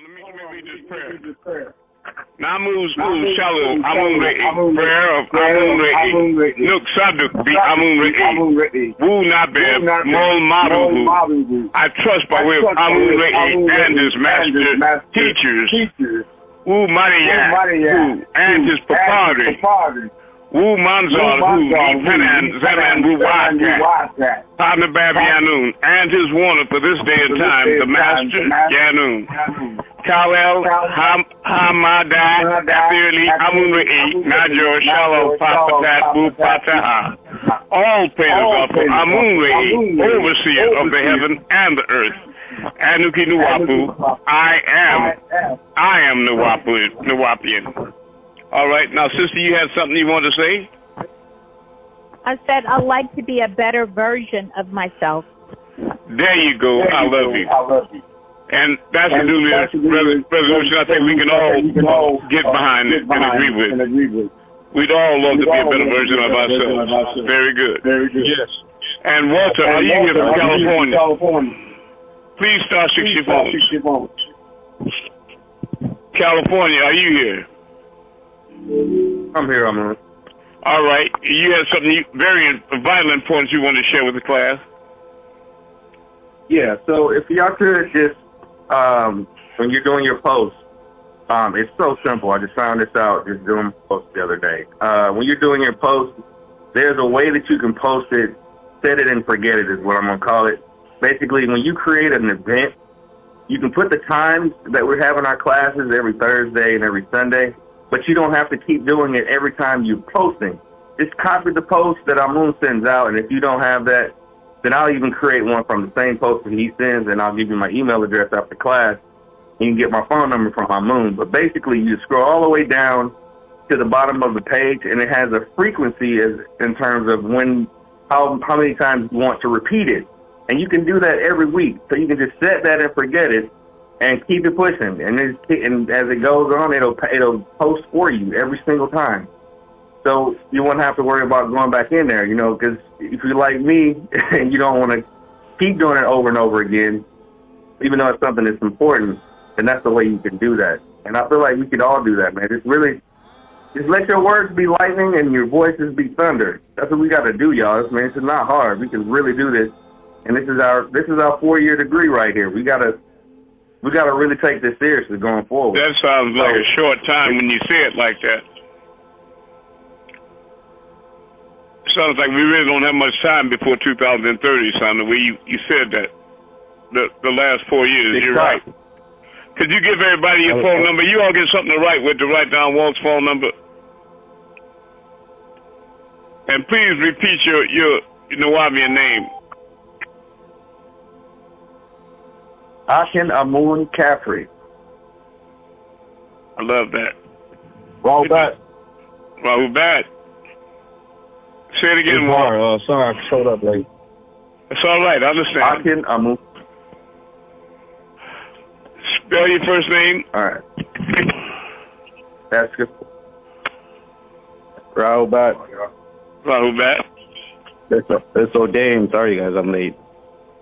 Let me read this prayer. Namu Shalom, Amun-Rayay, prayer of Amun-Rayay, Nuk Saduk be Amun-Rayay, Wu Nabeb, Mol Maruhu. I trust by way of Amun-Rayay and his master teachers, Wu Mariyah, and his papari, Wu Manzar, who Penan, Zaman, Wu Wakat, Partner Bab Yaanuwn, and his warner for this day and time, the master Yaanuwn. Kalel, Hamadai, Apirli, Amun-Rayay, Najor, Shalom, Papatat, Bu Pataha. All praises are for Amun-Rayay, overseer of the heaven and the earth. Anuki Nuwapu, I am Nuwapian. All right, now, sister, you had something you want to say? I said I'd like to be a better version of myself. There you go. I love you. And that's a New Year's resolution I think we can all get behind it and agree with. We'd all love to be a better version of ourselves. Very good. Yes. And Walter, are you here from California? Please start 60 phones. California, are you here? I'm here, Amun. All right. You had something very vital important you want to share with the class? Yeah, so if y'all could just, when you're doing your posts, it's so simple. I just found this out just doing posts the other day. When you're doing your posts, there's a way that you can post it, set it and forget it is what I'm going to call it. Basically, when you create an event, you can put the times that we're having our classes every Thursday and every Sunday, but you don't have to keep doing it every time you're posting. Just copy the post that Amun sends out, and if you don't have that, then I'll even create one from the same post that he sends, and I'll give you my email address after class. You can get my phone number from Amun. But basically, you scroll all the way down to the bottom of the page, and it has a frequency in terms of how many times you want to repeat it. And you can do that every week. So you can just set that and forget it and keep it pushing. And as it goes on, it'll post for you every single time. So you won't have to worry about going back in there, because if you're like me and you don't want to keep doing it over and over again, even though it's something that's important, then that's the way you can do that. And I feel like we could all do that, man. Just let your words be lightning and your voices be thunder. That's what we got to do, y'all. Man, it's not hard. We can really do this. And this is our 4-year degree right here. We gotta really take this seriously going forward. That sounds like a short time when you say it like that. Sounds like we really don't have much time before 2030, son, the way you said that. The last 4 years, you're right. Could you give everybody your phone number? You all get something to write with to write down Walt's phone number. And please repeat your Nuwabian name. Akin Amun Caffrey. I love that. Rahubat. Say it again, Walt. Sorry, I showed up late. It's all right. I understand. Akin Amun. Spell your first name. All right. That's good. Rahubat. It's O'Dane. Sorry, guys, I'm late.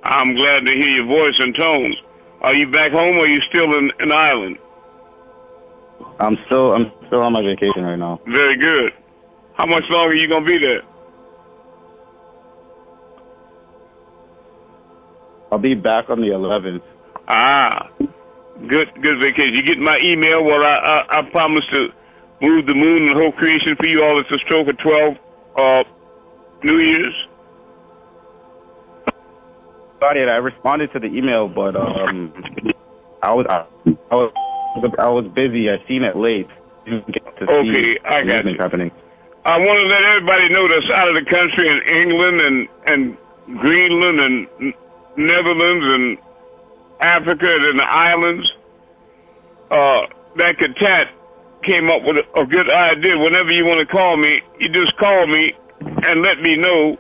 I'm glad to hear your voice and tone. Are you back home or are you still in Ireland? I'm still on my vacation right now. Very good. How much longer are you going to be there? I'll be back on the 11th. Ah, good vacation. You get my email? Well, I promise to move the moon and the whole creation for you all. It's a stroke of 12 New Year's. Sorry, I responded to the email, but I was busy. I seen it late. Didn't get to see I got you. Happening. I want to let everybody know that's out of the country in England and Greenland and Netherlands and Africa and the islands. That Katat came up with a good idea. Whenever you want to call me, you just call me and let me know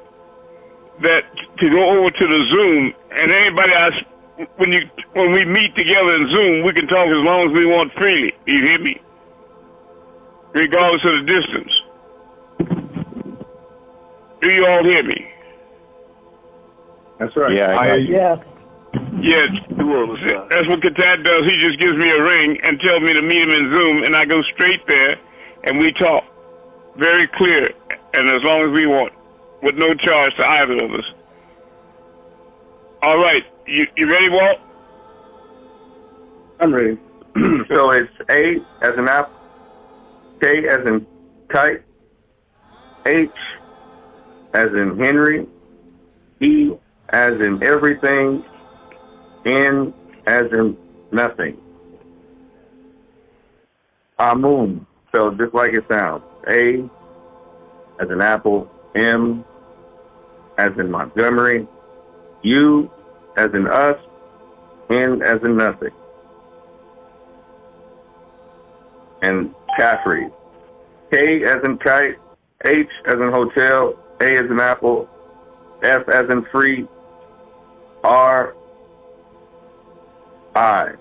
that to go over to the Zoom, and anybody else, when we meet together in Zoom, we can talk as long as we want freely. You hear me? Regardless of the distance. Do you all hear me? That's right. Yeah. Yes, that's what Katat does. He just gives me a ring and tells me to meet him in Zoom, and I go straight there, and we talk. Very clear, and as long as we want, with no charge to either of us. All right, you ready, Walt? I'm ready. So it's A as in apple, K as in kite, H as in Henry, E as in everything, N as in nothing. Amun, so just like it sounds. A as in apple, M as in Montgomery, U as in us, N as in nothing. And Caffrey. K as in kite, H as in hotel, A as in apple, F as in free, R, I.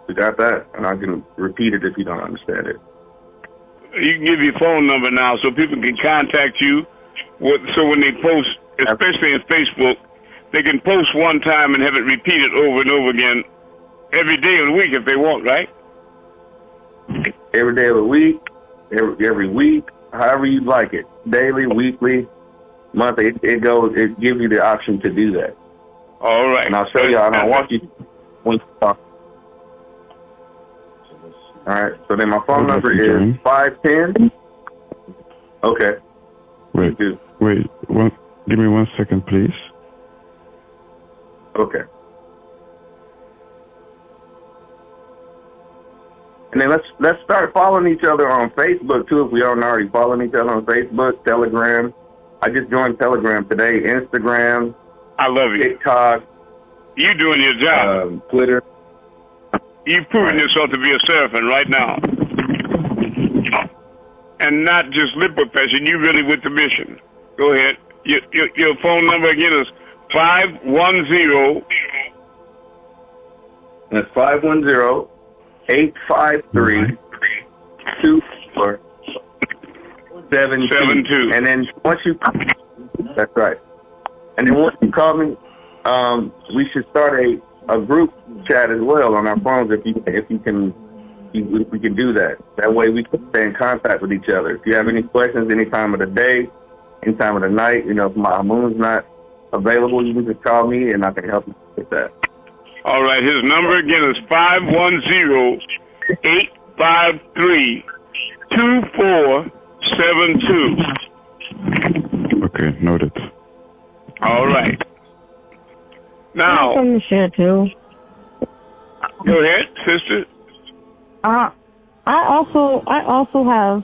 You got that? And I can repeat it if you don't understand it. You can give your phone number now so people can contact you. So when they post, especially in Facebook, they can post one time and have it repeated over and over again every day of the week if they want, right? Every day of the week, every week, however you like it. Daily, weekly, monthly. It gives you the option to do that. All right. And I'll show you. I don't want you when you talk. All right. So then my phone number is 510. Okay. Wait. Give me 1 second, please. Okay. And then let's start following each other on Facebook too, if we aren't already following each other on Facebook, Telegram. I just joined Telegram today, Instagram. I love you. TikTok. You doing your job. Twitter. You've proven yourself to be a seraphin right now. And not just lip profession, you really with the mission. Go ahead. Your phone number again is 510. That's 510. 853-2472. And then once you, that's right. And then once you call me, we should start a group chat as well on our phones if we can do that. That way we can stay in contact with each other. If you have any questions any time of the day, any time of the night, if my Amun's not available, you can just call me and I can help you with that. All right, his number again is 510-853-2472. Okay, noted. All right. Now, something to share too. Go ahead, sister. I also have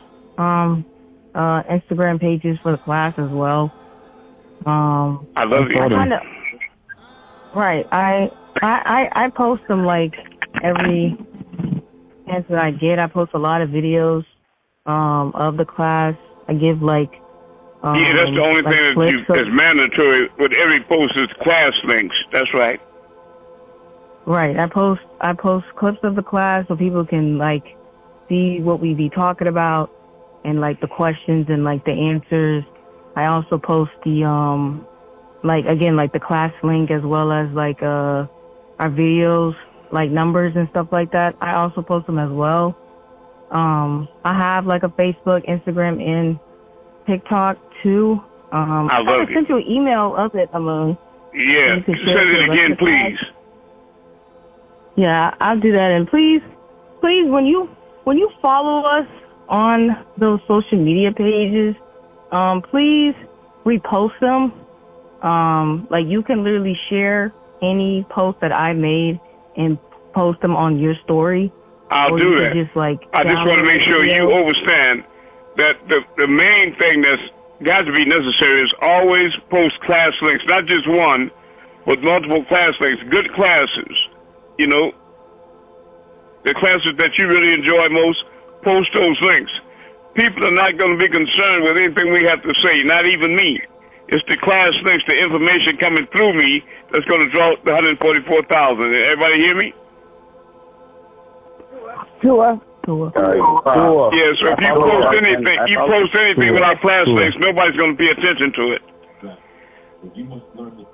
Instagram pages for the class as well. I love you. Right. I post them like every chance that I get. I post a lot of videos of the class. I give yeah, that's the only thing that's mandatory with every post is class links. That's right. Right. I post clips of the class so people can like see what we be talking about and like the questions and like the answers. I also post the the class link as well as like our videos, like numbers and stuff like that. I also post them as well. I have like a Facebook, Instagram, and TikTok too. I love sent you an email of it, Amun. Yeah, send it again, please. Yeah, I'll do that. And please, when you follow us on those social media pages, please repost them. Like you can literally share any post that I made and post them on your story. I'll do that. I just want to make sure you understand that the main thing that's got to be necessary is always post class links, not just one, but multiple class links, good classes. The classes that you really enjoy most, post those links. People are not going to be concerned with anything we have to say, not even me. It's the class links, the information coming through me that's going to draw the 144,000. Everybody hear me? Sure. Yeah, so if you post anything without class links, nobody's going to pay attention to it.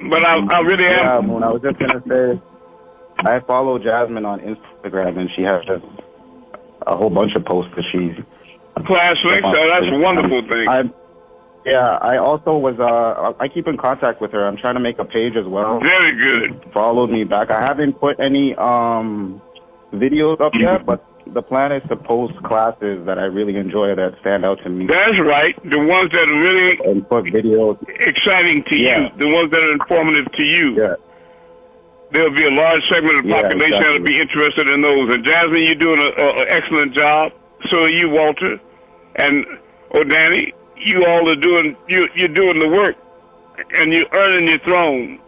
But I really am. Yeah, Moon, I was just going to say, I follow Jasmine on Instagram, and she has a whole bunch of posts that she's... Class links, so that's a wonderful thing. I also was, I keep in contact with her. I'm trying to make a page as well. Very good. Followed me back. I haven't put any videos up yet, but the plan is to post classes that I really enjoy that stand out to me. That's right. The ones that are really and put videos exciting to you, the ones that are informative to you. Yeah. There'll be a large segment of the population that'll be interested in those. And Jasmine, you're doing an excellent job. So are you, Walter, and Danny. You all are doing. You're doing the work, and you're earning your throne.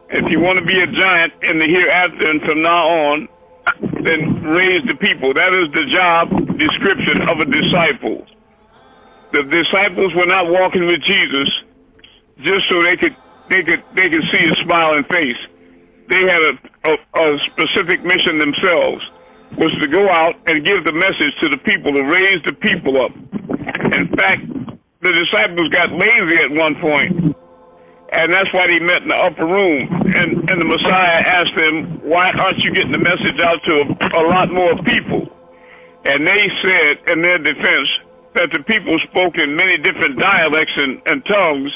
If you want to be a giant in the hereafter and from now on, then raise the people. That is the job description of a disciple. The disciples were not walking with Jesus just so they could see his smiling face. They had a specific mission themselves, was to go out and give the message to the people, to raise the people up. In fact, the disciples got lazy at one point, and that's why they met in the upper room. And the Messiah asked them, why aren't you getting the message out to a lot more people? And they said, in their defense, that the people spoke in many different dialects and tongues,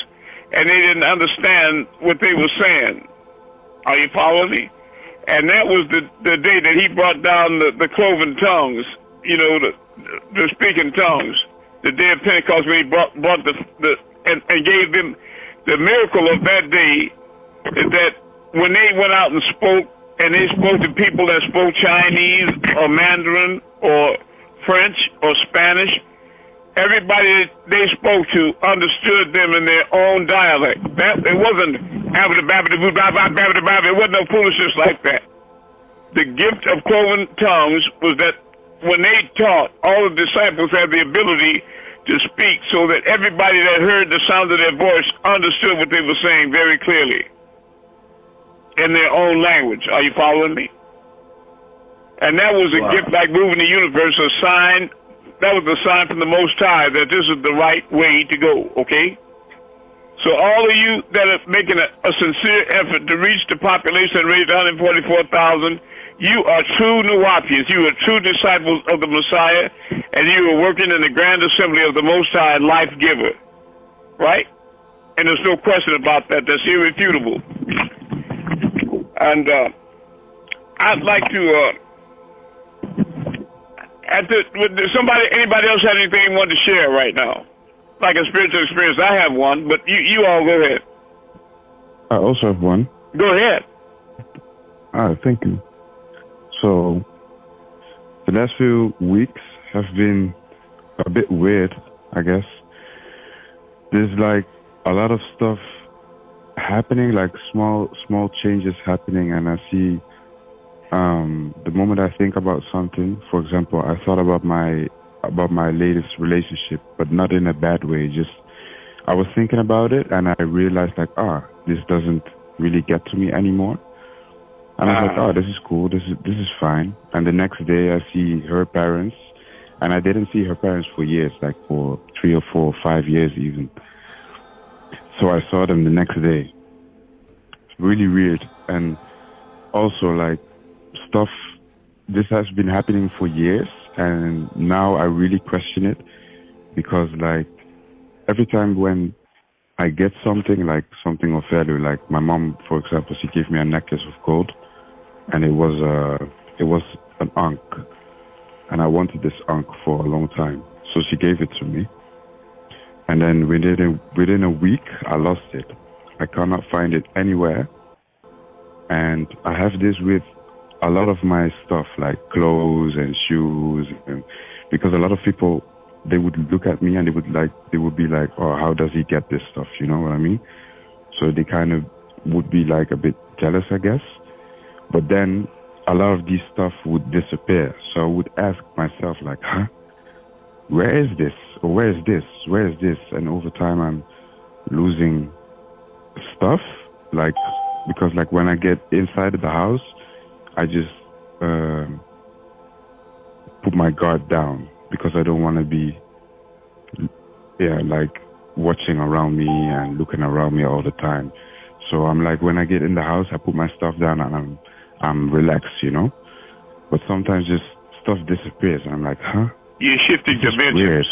and they didn't understand what they were saying. Are you following me? And that was the day that he brought down the cloven tongues, the speaking tongues, the day of Pentecost, when he brought and gave them the miracle of that day, is that when they went out and spoke, and they spoke to people that spoke Chinese or Mandarin or French or Spanish, everybody they spoke to understood them in their own dialect. It wasn't it wasn't no foolishness like that. The gift of cloven tongues was that when they taught, all the disciples had the ability to speak so that everybody that heard the sound of their voice understood what they were saying very clearly in their own language. Are you following me? And that was a gift like moving the universe, a sign. That was a sign from the Most High that this is the right way to go, okay? So all of you that are making a sincere effort to reach the population and raise 144,000, you are true Nuwapians. You are true disciples of the Messiah, and you are working in the grand assembly of the Most High life giver, right? And there's no question about that. That's irrefutable. And I'd like to... anybody else have anything you want to share right now? Like a spiritual experience? I have one, but you all go ahead. I also have one. Go ahead. All right, thank you. So, the last few weeks have been a bit weird, I guess. There's like a lot of stuff happening, like small changes happening, and I see the moment I think about something. For example, I thought about my latest relationship, but not in a bad way. Just I was thinking about it, and I realized like, this doesn't really get to me anymore. And I was like, this is cool. This is fine. And the next day, I see her parents, and I didn't see her parents for years, like for 3 or 4 or 5 years even. So I saw them the next day. It's really weird. And also like stuff. This has been happening for years, and now I really question it, because like every time when I get something, like something of value, like my mom, for example, she gave me a necklace of gold, and it was an ankh, and I wanted this ankh for a long time, so she gave it to me, and then within a week I lost it. I cannot find it anywhere, and I have this with a lot of my stuff, like clothes and shoes, and because a lot of people, they would look at me and they would be like, oh, how does he get this stuff? You know what I mean? So they kind of would be like a bit jealous, I guess. But then a lot of these stuff would disappear. So I would ask myself like, where is this? Or where is this? Where is this? And over time I'm losing stuff, like, because like when I get inside of the house, I just put my guard down, because I don't want to be, like watching around me and looking around me all the time. So I'm like, when I get in the house, I put my stuff down and I'm relaxed, you know. But sometimes just stuff disappears. And I'm like, huh? You're shifting dimensions. Weird.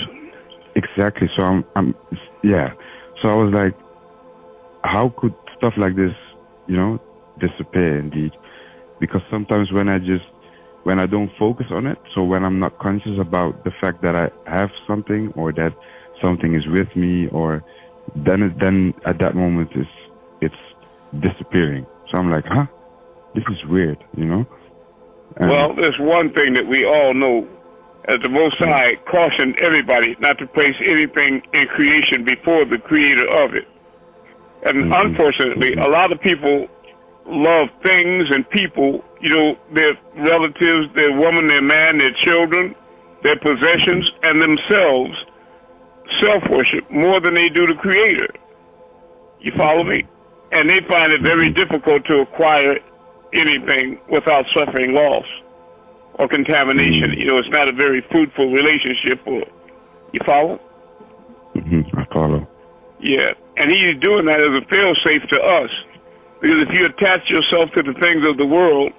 Exactly. So yeah. So I was like, how could stuff like this, you know, disappear indeed? Because sometimes when I don't focus on it, so when I'm not conscious about the fact that I have something or that something is with me, or then at that moment it's disappearing. So I'm like, huh? This is weird, you know? Well, there's one thing that we all know, as the Most High cautioned everybody not to place anything in creation before the creator of it. And unfortunately, a lot of people love things and people, you know, their relatives, their woman, their man, their children, their possessions, and themselves self-worship more than they do the creator. You follow me? And they find it very difficult to acquire anything without suffering loss or contamination. You know, it's not a very fruitful relationship. Or, you follow? I follow. Yeah, and he's doing that as a fail-safe to us. Because if you attach yourself to the things of the world,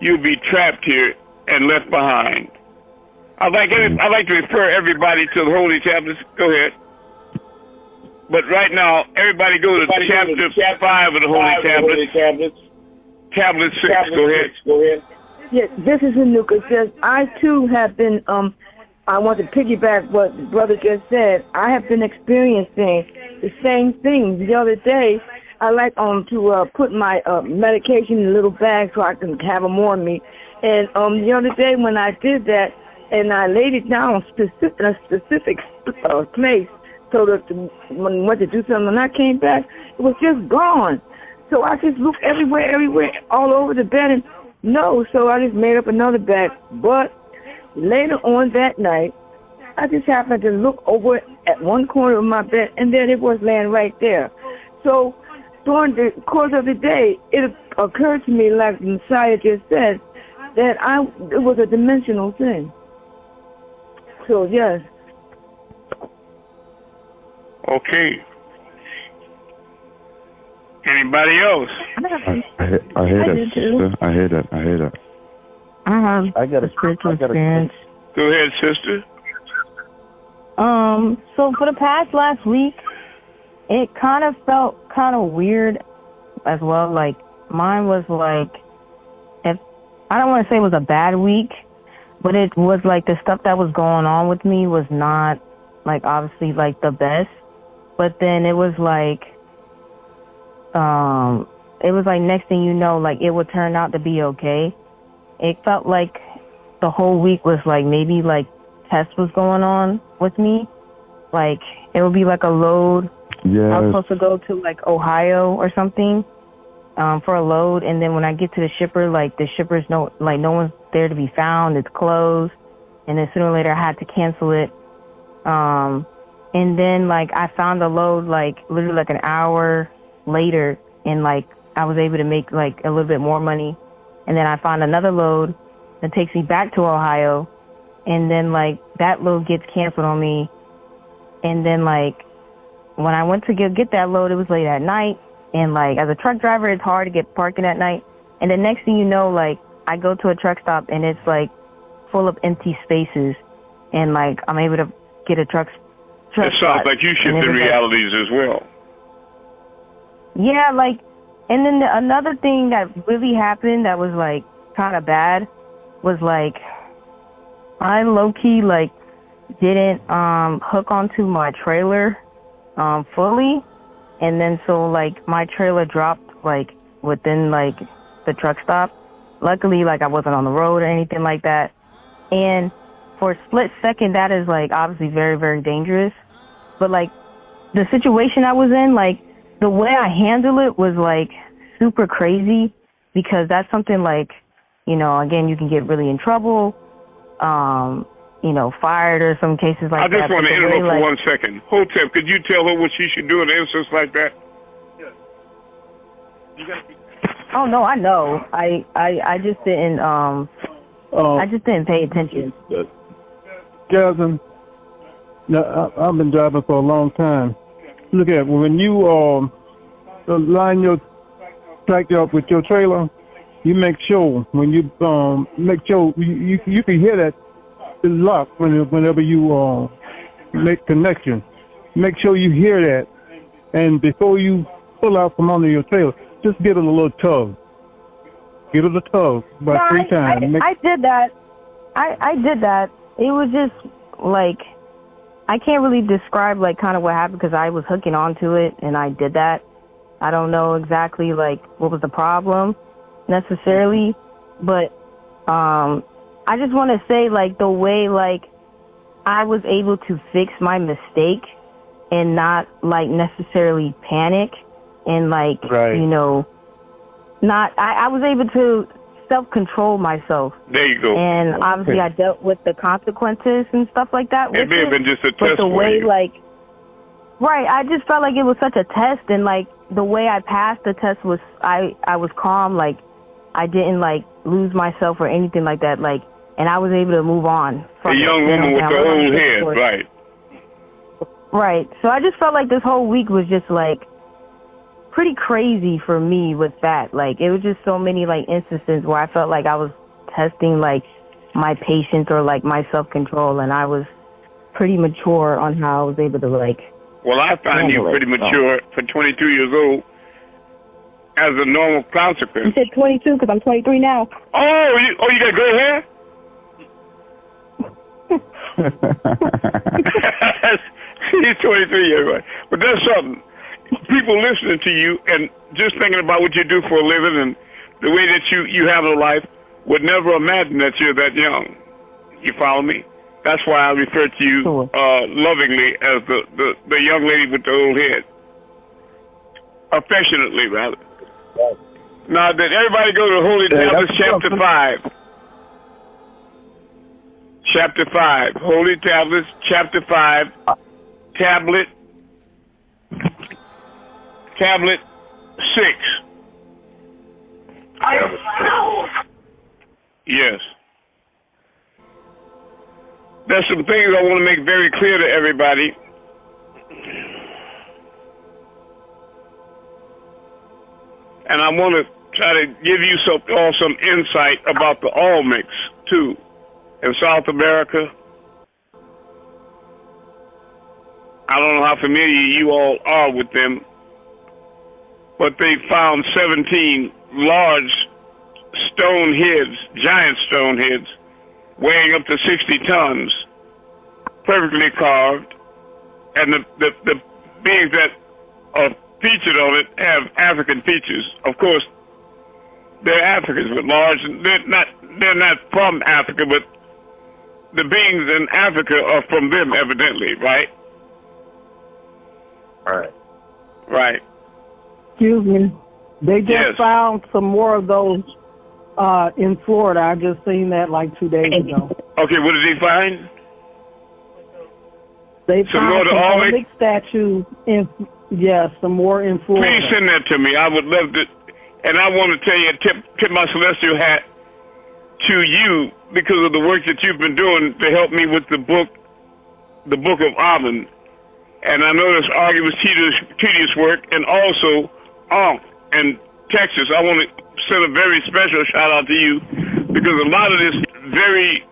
you'll be trapped here and left behind. I'd like to refer everybody to the Holy Tablets. Go ahead. But right now, everybody go to chapter 5 of the Holy Tablets. Tablet 6. Go ahead. Yes, this is Anuka. Says, I too have been, I want to piggyback what the brother just said. I have been experiencing the same thing. The other day, I like to put my medication in a little bag so I can have them on me. And the other day when I did that, and I laid it down in a specific place, so that when I went to do something, when I came back, it was just gone. So I just looked everywhere, all over the bed, and no. So I just made up another bag. But later on that night, I just happened to look over at one corner of my bed, and there it was laying right there. So during the course of the day, it occurred to me, like the Messiah just said, that it was a dimensional thing. So, yes. Okay. Anybody else? I hear that, sister. I hear that. I got a spiritual experience. Go ahead, sister. So for the past last week, it kind of felt kind of weird as well. Like, mine was like, I don't want to say it was a bad week, but it was like the stuff that was going on with me was not, like, obviously, like, the best. But then it was like, next thing you know, like, it would turn out to be okay. It felt like the whole week was like maybe like test was going on with me. Like, it would be like a load. Yes. I was supposed to go to like Ohio or something for a load, and then when I get to the shipper, like the shipper's no one's there to be found. It's closed, and then sooner or later I had to cancel it. And then like I found the load like literally like an hour later, and like I was able to make like a little bit more money. And then I found another load that takes me back to Ohio, and then like that load gets canceled on me. And then like when I went to get that load, it was late at night, and like as a truck driver, it's hard to get parking at night. And the next thing you know, like I go to a truck stop and it's like full of empty spaces, and like I'm able to get a truck. It sounds like you shifted realities as well. Yeah, like, and then another thing that really happened that was like kind of bad was like I low-key like didn't hook onto my trailer fully, and then so like my trailer dropped like within like the truck stop. Luckily, like I wasn't on the road or anything like that. And for a split second, that is like obviously very, very dangerous. But like the situation I was in, like the way I handle it was like super crazy, because that's something like, you know, again, you can get really in trouble, you know, fired or some cases like that. I just want to interrupt for 1 second. Hotep, could you tell her what she should do in an instance like that? Oh no, I know. I just didn't I just didn't pay attention. Jasmine, I've been driving for a long time. Look at when you line your track you up with your trailer, you make sure when you make sure you can hear that it's locked whenever you make connection. Make sure you hear that, and before you pull out from under your trailer, just give it a little tug. Give it a tug about 3 times. I did that. I did that. It was just like, I can't really describe like kind of what happened because I was hooking onto it and I did that. I don't know exactly like what was the problem necessarily, but I just want to say like the way like I was able to fix my mistake and not like necessarily panic and like, you know, I was able to self-control myself. There you go. And obviously I dealt with the consequences and stuff like that. It may have been just a test. But the way, you. like, right, I just felt like it was such a test, and like the way I passed the test was I was calm, like I didn't like lose myself or anything like that, like, and I was able to move on. The young woman with the old head, right? Right. So I just felt like this whole week was just like pretty crazy for me with that. Like, it was just so many like instances where I felt like I was testing like my patience or like my self-control, and I was pretty mature on how I was able to like. Well, I find you pretty mature for 22 years old as a normal consequence. You said 22 because I'm 23 now. Oh, you got gray hair? He's 23 years old. But that's something. People listening to you and just thinking about what you do for a living and the way that you handle life would never imagine that you're that young. You follow me? That's why I refer to you lovingly as the young lady with the old head. Affectionately, rather. Now, did everybody go to Holy Tablets, chapter 5? Chapter 5. Holy Tablets, chapter 5. Tablet 6. Yes. There's some things I want to make very clear to everybody. And I want to try to give you some insight about the all mix, too, in South America. I don't know how familiar you all are with them, but they found 17 large stone heads, giant stone heads, weighing up to 60 tons, perfectly carved, and the beings that are featured on it have African features. Of course, they're Africans, but large. They're not from Africa, but the beings in Africa are from them, evidently, right? Right. Excuse me. They just found some more of those in Florida. I just seen that like 2 days ago. Okay, what did they find? They found some Olympic statues in, some more in Florida. Please send that to me. I would love to. And I want to tell you, tip my celestial hat to you because of the work that you've been doing to help me with the book of Amun. And I know this argument was tedious work, and also in Texas. I want to send a very special shout out to you because a lot of this very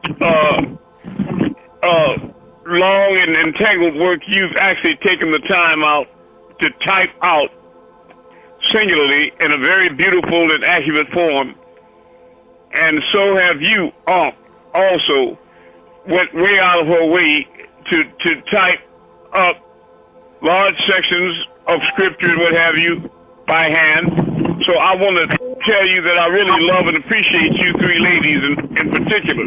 long and entangled work, you've actually taken the time out to type out singularly in a very beautiful and accurate form. And so have you also went way out of her way to type up large sections of scripture and what have you by hand. So I want to tell you that I really love and appreciate you three ladies in particular.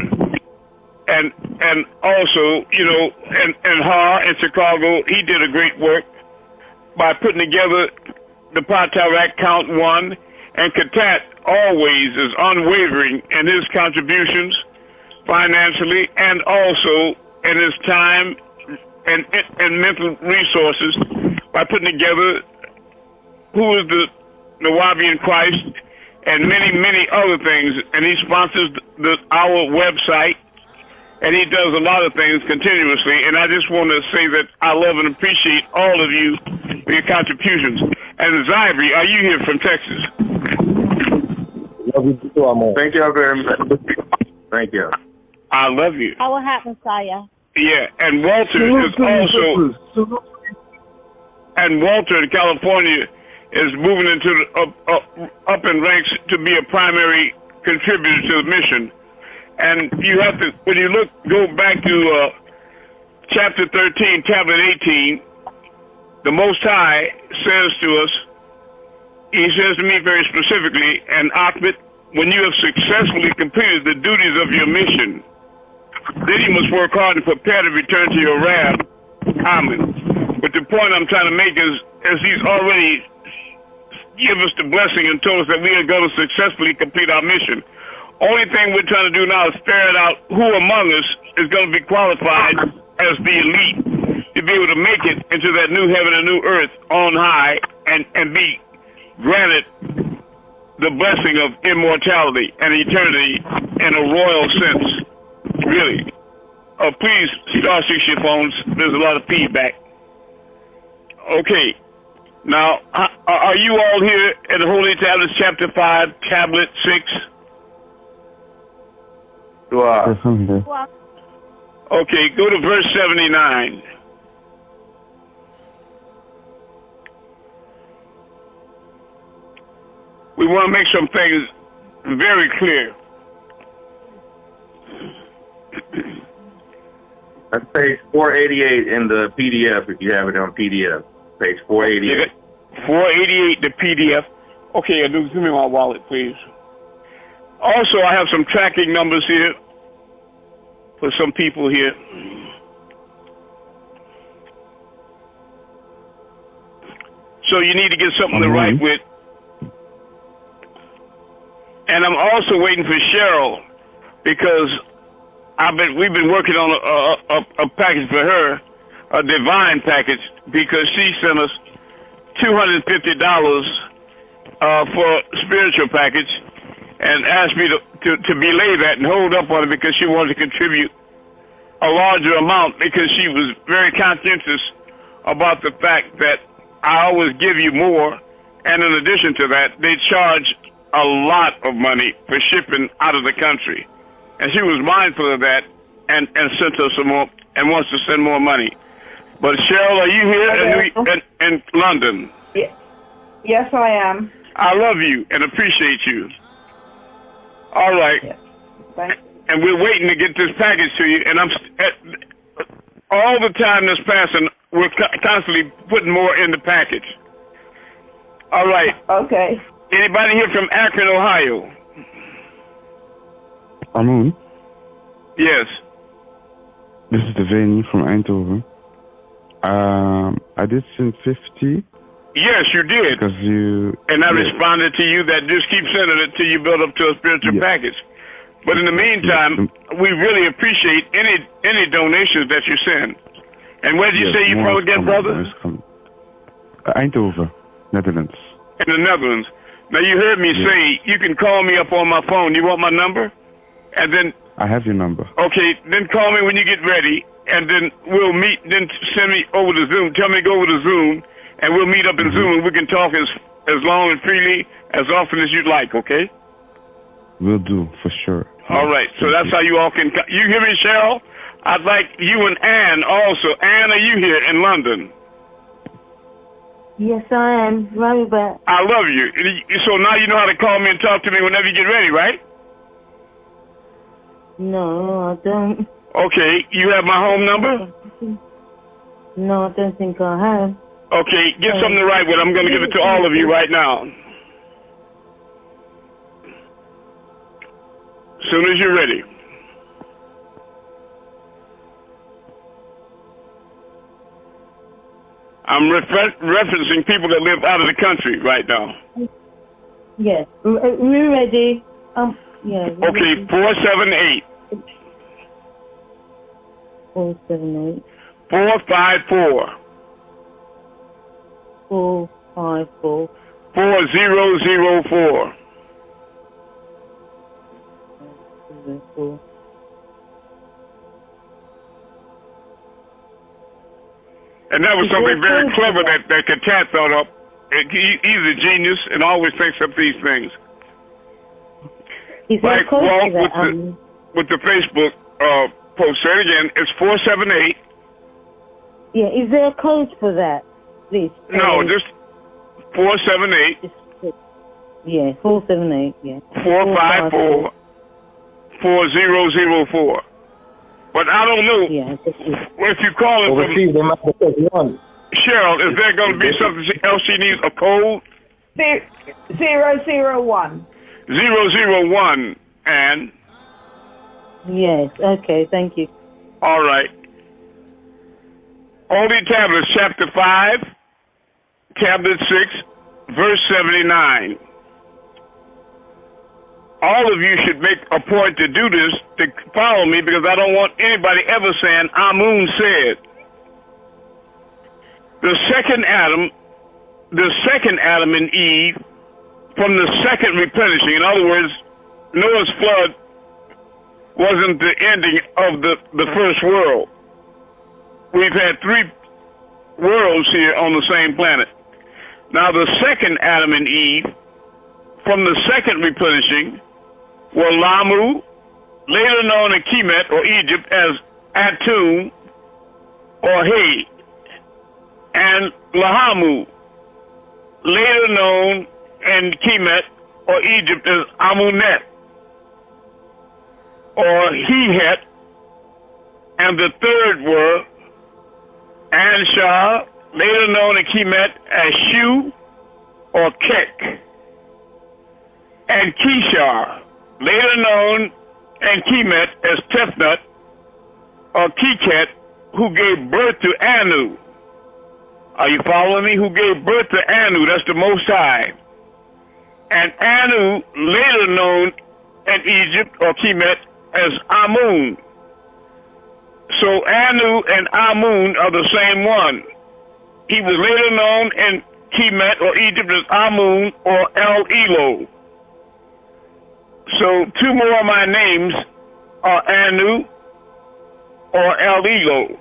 And also, you know, and Ha in Chicago, he did a great work by putting together the Patarak Count 1, and Katat always is unwavering in his contributions financially and also in his time and mental resources by putting together Who is the Nawabian Christ and many, many other things. And he sponsors our website, and he does a lot of things continuously. And I just want to say that I love and appreciate all of you for your contributions. And Zybri, are you here from Texas? Thank y'all very much. Thank you. I love you. How will happen, Saya? Yeah, and Walter is also, and Walter in California is moving into the up in ranks to be a primary contributor to the mission. And you have to, when you go back to chapter 13, tablet 18, the Most High says to us, he says to me very specifically, and Ahmed, when you have successfully completed the duties of your mission, then you must work hard and prepare to return to your Rab, Amun. But the point I'm trying to make is, as he's already given us the blessing and told us that we are going to successfully complete our mission, only thing we're trying to do now is ferret out who among us is going to be qualified as the elite to be able to make it into that new heaven and new earth on high and be granted the blessing of immortality and eternity in a royal sense. Really. Please, star 6 your phones. There's a lot of feedback. Okay. Now, are you all here in the Holy Tablets, chapter 5, tablet 6? You are. Okay, go to verse 79. We want to make some things very clear. That's page 488 in the PDF, if you have it on PDF. Page 488. 488, the PDF. Okay, give me my wallet, please. Also, I have some tracking numbers here for some people here. So you need to get something to write with. And I'm also waiting for Cheryl because we've been working on a package for her, a divine package, because she sent us $250 for spiritual package and asked me to belay that and hold up on it because she wanted to contribute a larger amount because she was very conscientious about the fact that I always give you more, and in addition to that, they charge a lot of money for shipping out of the country. And she was mindful of that and sent us some more and wants to send more money. But Cheryl, are you here in London? Yes, I am. I love you and appreciate you. All right. Yes. Thank you. And we're waiting to get this package to you. And all the time that's passing, we're constantly putting more in the package. All right. Okay. Anybody here from Akron, Ohio? Amun, Yes. this is Devani from Eindhoven. I did send 50 Yes, you did. because you... And I yeah. responded to you that just keep sending it till you build up to a spiritual Yeah. package. But in the meantime, we really appreciate any donations that you send. And where did you Yes, say you're more from is again, coming, brother? more is coming. Eindhoven, Netherlands. In the Netherlands. Now, you heard me say you can call me up on my phone. You want my number? And then, I have your number. okay, then call me when you get ready, and then we'll meet. Then send me over to Zoom. Tell me to go over to Zoom, and we'll meet up in Zoom, and we can talk as long and freely as often as you'd like, okay? Will do, for sure. All right, so that's how you all can... You hear me, Cheryl? I'd like you and Ann also. Ann, are you here in London? Yes, I am. Right back. I love you. So now you know how to call me and talk to me whenever you get ready, right? No, I don't. Okay, you have my home number? No, I don't think I have. Okay, get something to write with. I'm going to give it to all of you right now. As soon as you're ready. I'm referencing people that live out of the country right now. Yes, we're ready. Yeah. Okay, 478 478 454 454 4004. And that was something very clever that Katat thought up. He's a genius and always thinks up these things. Is there Like a code Walt for that? with the Facebook post. Say it again. It's 478. Yeah, is there a code for that, please? No, just 478. Yeah, 478. Yeah. 454 4004. But I don't know if you call it Overseas, they might have taken one. Cheryl, is there going to be something else she needs? A code? 001. 001. And? Yes, okay, thank you. All right. Holy Tablets, chapter 5, tablet 6, verse 79. All of you should make a point to do this, to follow me, because I don't want anybody ever saying, Amun said. The second Adam and Eve, from the second replenishing. In other words, Noah's flood wasn't the ending of the first world. We've had 3 worlds here on the same planet. Now, the second Adam and Eve, from the second replenishing, were Lamu, later known in Kemet or Egypt as Atun or Hay, and Lahamu, later known in Kemet or Egypt as Amunet or Hehet, and the third were Anshar, later known in Kemet as Shu or Kek, and Kishar, later known in Kemet as Tefnut or Keket, who gave birth to Anu. Are you following me? Who gave birth to Anu? That's the Most High. And Anu, later known in Egypt or Kemet as Amun. So Anu and Amun are the same one. He was later known in Kemet or Egypt as Amun or El Elo. So 2 more of my names are Anu or El Elo.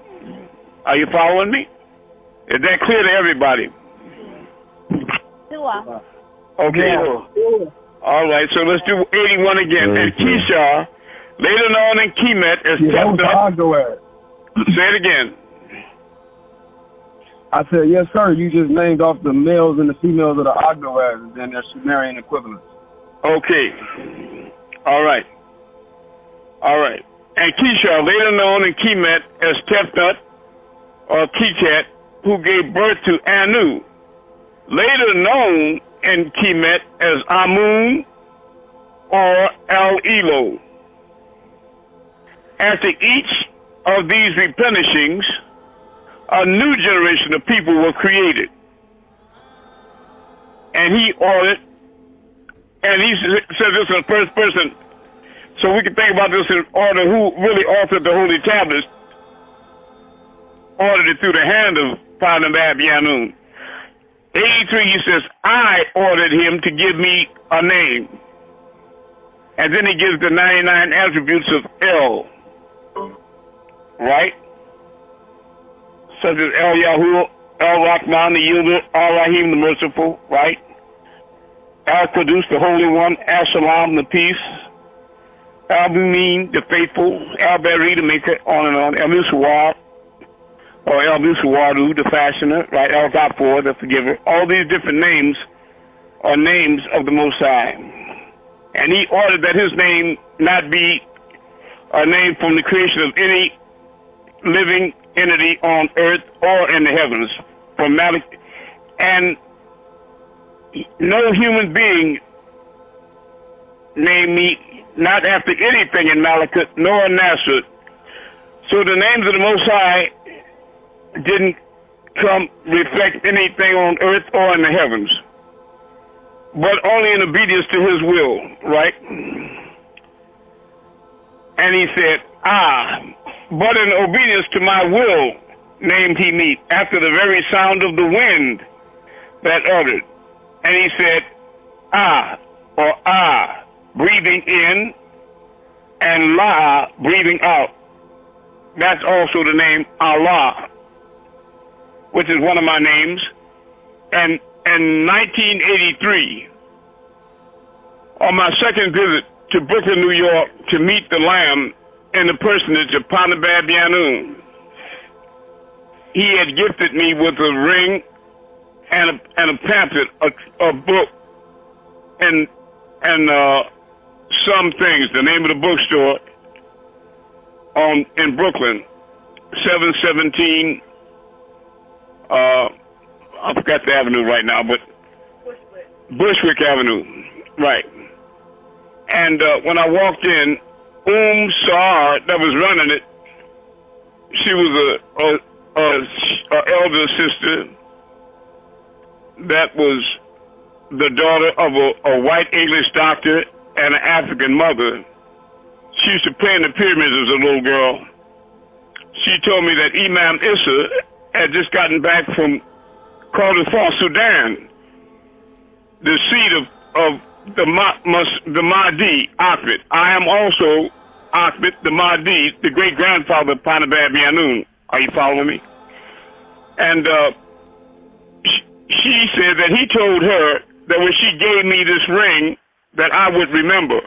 Are you following me? Is that clear to everybody? Sure. Okay. All right, so let's do 81 again. And Kishar, later known in Kemet as Tefnut. Say it again. I said, yes, sir. You just named off the males and the females of the Ogdoads and their Sumerian equivalents. Okay. All right. All right. And Kishar, later known in Kemet as Tefnut or Keket, who gave birth to Anu, later known in Kemet as Amun or El Elo. After each of these replenishings, a new generation of people were created. And he ordered, and he said this in the first person, so we can think about this in order who really authored the Holy Tablets, ordered it through the hand of Padnabab Yaanuwn. 83, he says, I ordered him to give me a name. And then he gives the 99 attributes of El. Right? Such as El Yahu, El Rahman, the Yielder, Al Rahim, the Merciful, right? Al Qudus, the Holy One, Al Salam, the Peace, Al Mumin, the Faithful, Al Bari, the Maker, on and on, El Musawar, or El Musawaru, the Fashioner, right? El Ghaffur, the Forgiver. All these different names are names of the Most High. And he ordered that his name not be a name from the creation of any living entity on earth or in the heavens. From Malik, and no human being named me not after anything in Malakut nor in Nasrut. So the names of the Most High didn't reflect anything on earth or in the heavens, but only in obedience to his will, right? And he said, but in obedience to my will named he me, after the very sound of the wind that uttered. And he said, breathing in, and La, breathing out. That's also the name Allah, which is one of my names. And in 1983, on my second visit to Brooklyn, New York, to meet the Lamb in the personage of Panabab Yaanuwn. He had gifted me with a ring and a pamphlet, a book, and some things. The name of the bookstore in Brooklyn, 717. I forgot the avenue right now, but Bushwick Avenue, right. And when I walked in, Sar, that was running it, she was a elder sister that was the daughter of a white English doctor and an African mother. She used to play in the pyramids as a little girl. She told me that Imam Issa had just gotten back from Kordofan, Sudan, the seat of the Mahdi, Ahmed. I am also Ahmed, the Mahdi, the great-grandfather of Panabab Yaanuwn. Are you following me? And she said that he told her that when she gave me this ring that I would remember.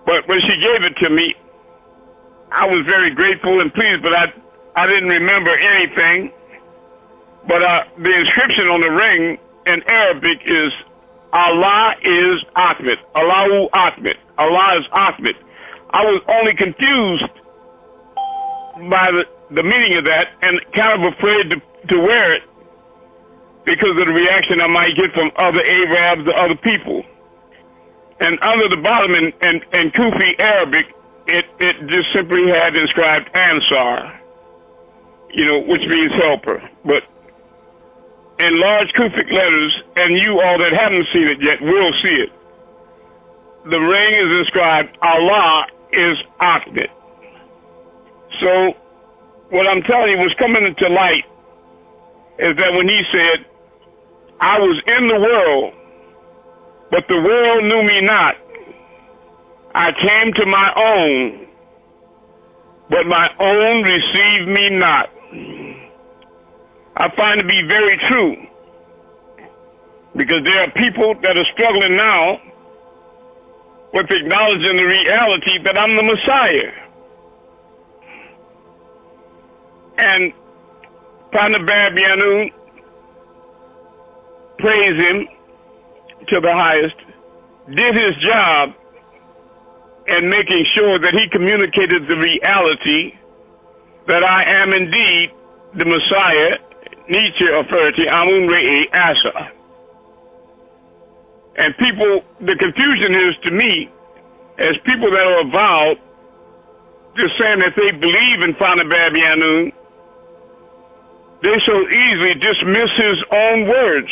But when she gave it to me, I was very grateful and pleased, but I didn't remember anything. But the inscription on the ring in Arabic is Allah is Ahmed. Allahu Ahmed. Allah is Ahmed. I was only confused by the meaning of that and kind of afraid to wear it because of the reaction I might get from other Arabs or other people. And under the bottom in Kufi Arabic, it just simply had inscribed Ansar, which means helper. But in large Kufic letters, and you all that haven't seen it yet will see it, the ring is inscribed, Allah is Ahmed. So what I'm telling you was coming into light is that when he said, I was in the world, but the world knew me not. I came to my own, but my own received me not. I find it to be very true, because there are people that are struggling now with acknowledging the reality that I'm the Messiah. And Panabab Yaanuwn, praise him to the highest, did his job in making sure that he communicated the reality that I am indeed the Messiah, Nietzsche authority, Amun-Rayay Asa. And people, the confusion is to me, as people that are avowed, just saying that they believe in Panabab Yaanuwn, they so easily dismiss his own words.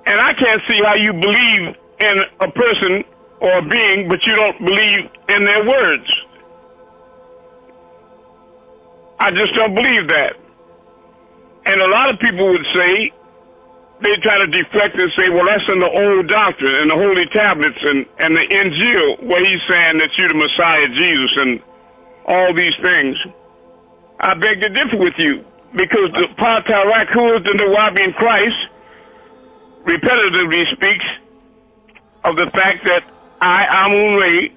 And I can't see how you believe in a person or a being, but you don't believe in their words. I just don't believe that. And a lot of people would say, they try to deflect and say, well, that's in the old doctrine, in the holy tablets and the Injil, where he's saying that you're the Messiah, Jesus, and all these things. I beg to differ with you, because the Patarak, who is the Nawabi Christ, repetitively speaks of the fact that I, Amun-Rayay,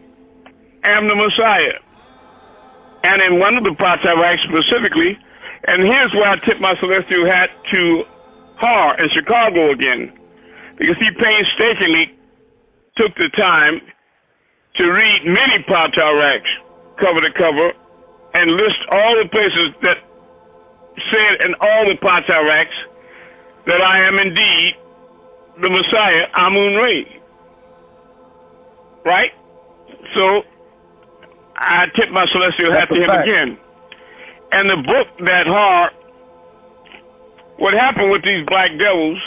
am the Messiah. And in one of the Patarak specifically, and here's where I tip my celestial hat to Har in Chicago again, because he painstakingly took the time to read many Pataraks cover to cover and list all the places that said in all the Pataraks that I am indeed the Messiah, Amun-Rayay. Right? So I tip my celestial hat to him again. And the book that Har, what happened with these black devils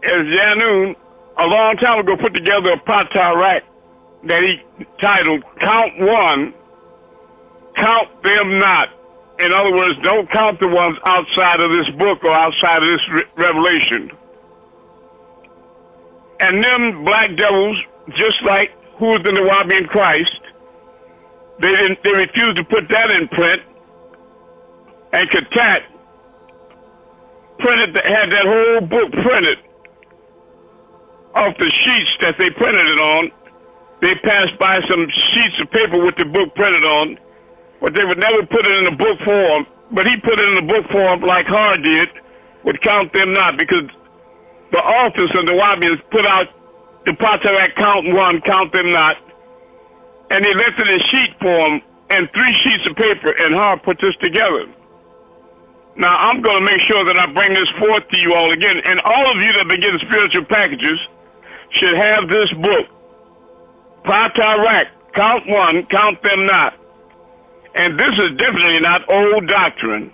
is Yaanuwn a long time ago put together a Patarak that he titled Count One, Count Them Not. In other words, don't count the ones outside of this book or outside of this revelation. And them black devils, just like who is the Nawabi in Christ, they refused to put that in print. And Katat had that whole book printed off the sheets that they printed it on. They passed by some sheets of paper with the book printed on, but they would never put it in a book form. But he put it in a book form like Hard did, would count them not, because the authors of the Wapians put out the Patarak count one, count them not, and they left it in sheet form and 3 sheets of paper, and Hard put this together. Now, I'm going to make sure that I bring this forth to you all again, and all of you that have been getting spiritual packages should have this book, Patarak, count one, count them not. And this is definitely not old doctrine,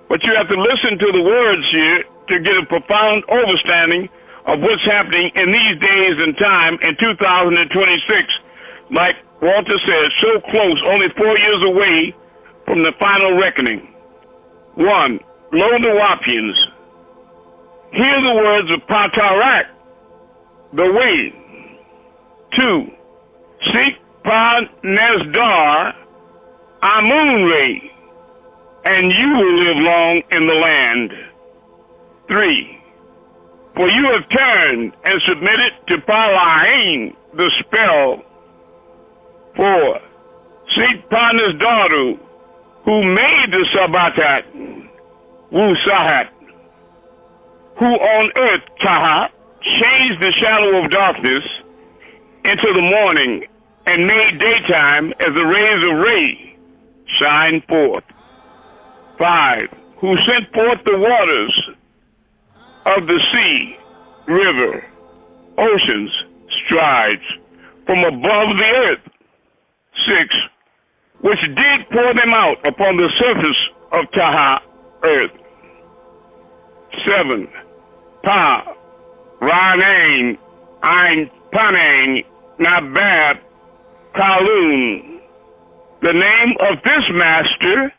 but you have to listen to the words here to get a profound understanding of what's happening in these days and time in 2026. Like Walter said, so close, only 4 years away from the final reckoning. 1. Lo Nuwapians. Hear the words of Patarak, the way. 2. Seek Pa Nesdar, Amun-Rayay, and you will live long in the land. 3. For you have turned and submitted to Palahin, the spell. 4. Seek Pa Nesdaru, who made the Sabbatat, Wu Sahat, who on earth, Taha, changed the shadow of darkness into the morning and made daytime as the rays of Ray shine forth. 5. Who sent forth the waters of the sea, river, oceans, strides, from above the earth. 6. Which did pour them out upon the surface of Taha, earth. 7. Pa, Ranain, Ein Panang, Nabab, Kaloon. The name of this master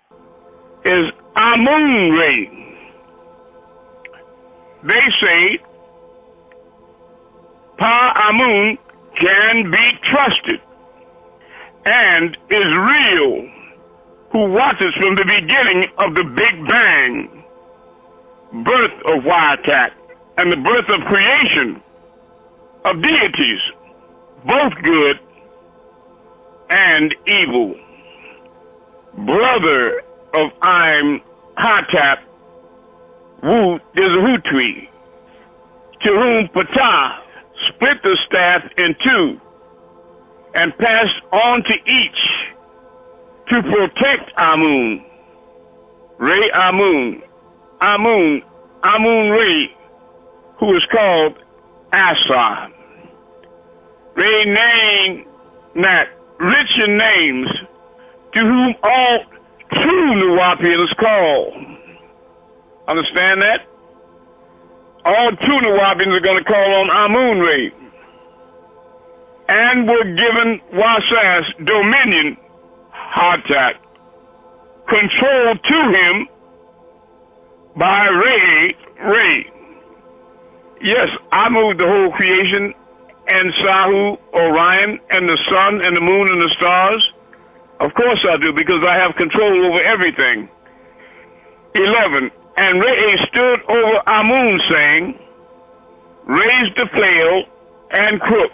is Amun-Rayay. They say Pa Amun can be trusted and is real, who watches from the beginning of the Big Bang, birth of Wyatt, and the birth of creation of deities, both good and evil. Brother of Im-Hatap, Wu Dizahutwi, to whom Ptah split the staff in two and passed on to each to protect Amun. Ray Amun, Amun-Rayay, who is called Asa. Ray name not rich in names, to whom all true Nuwapians call. Understand that? All true Nuwapians are going to call on Amun-Rayay, and were given Wasas dominion, Hatat, control to him by Ray. Yes, I moved the whole creation, and Sahu, Orion, and the sun, and the moon, and the stars. Of course I do, because I have control over everything. 11. And Ray stood over Amun, saying, raise the flail and crook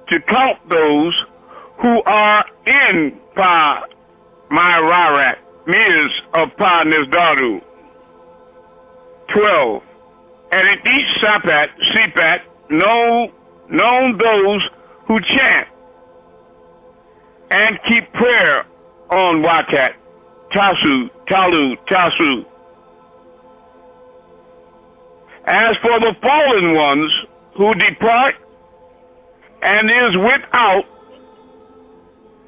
to count those who are in Pa Myrarak, Mirs of Pa Nesdaru. 12. And in each Sepat, known those who chant and keep prayer on Watat, Tasu. As for the fallen ones who depart and is without,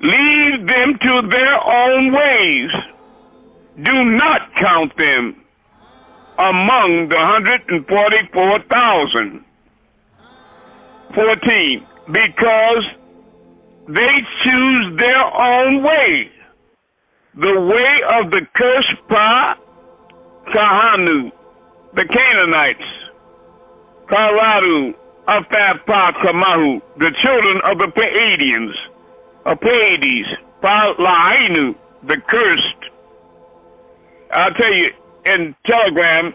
leave them to their own ways. Do not count them among the 144,000. 14. Because they choose their own way, the way of the cursed Pa Kahanu, the Canaanites, Karadu, Afab Pa Kamahu, the children of the Pleiadians, Pleiades, Pa Lainu, the cursed. I'll tell you, in Telegram,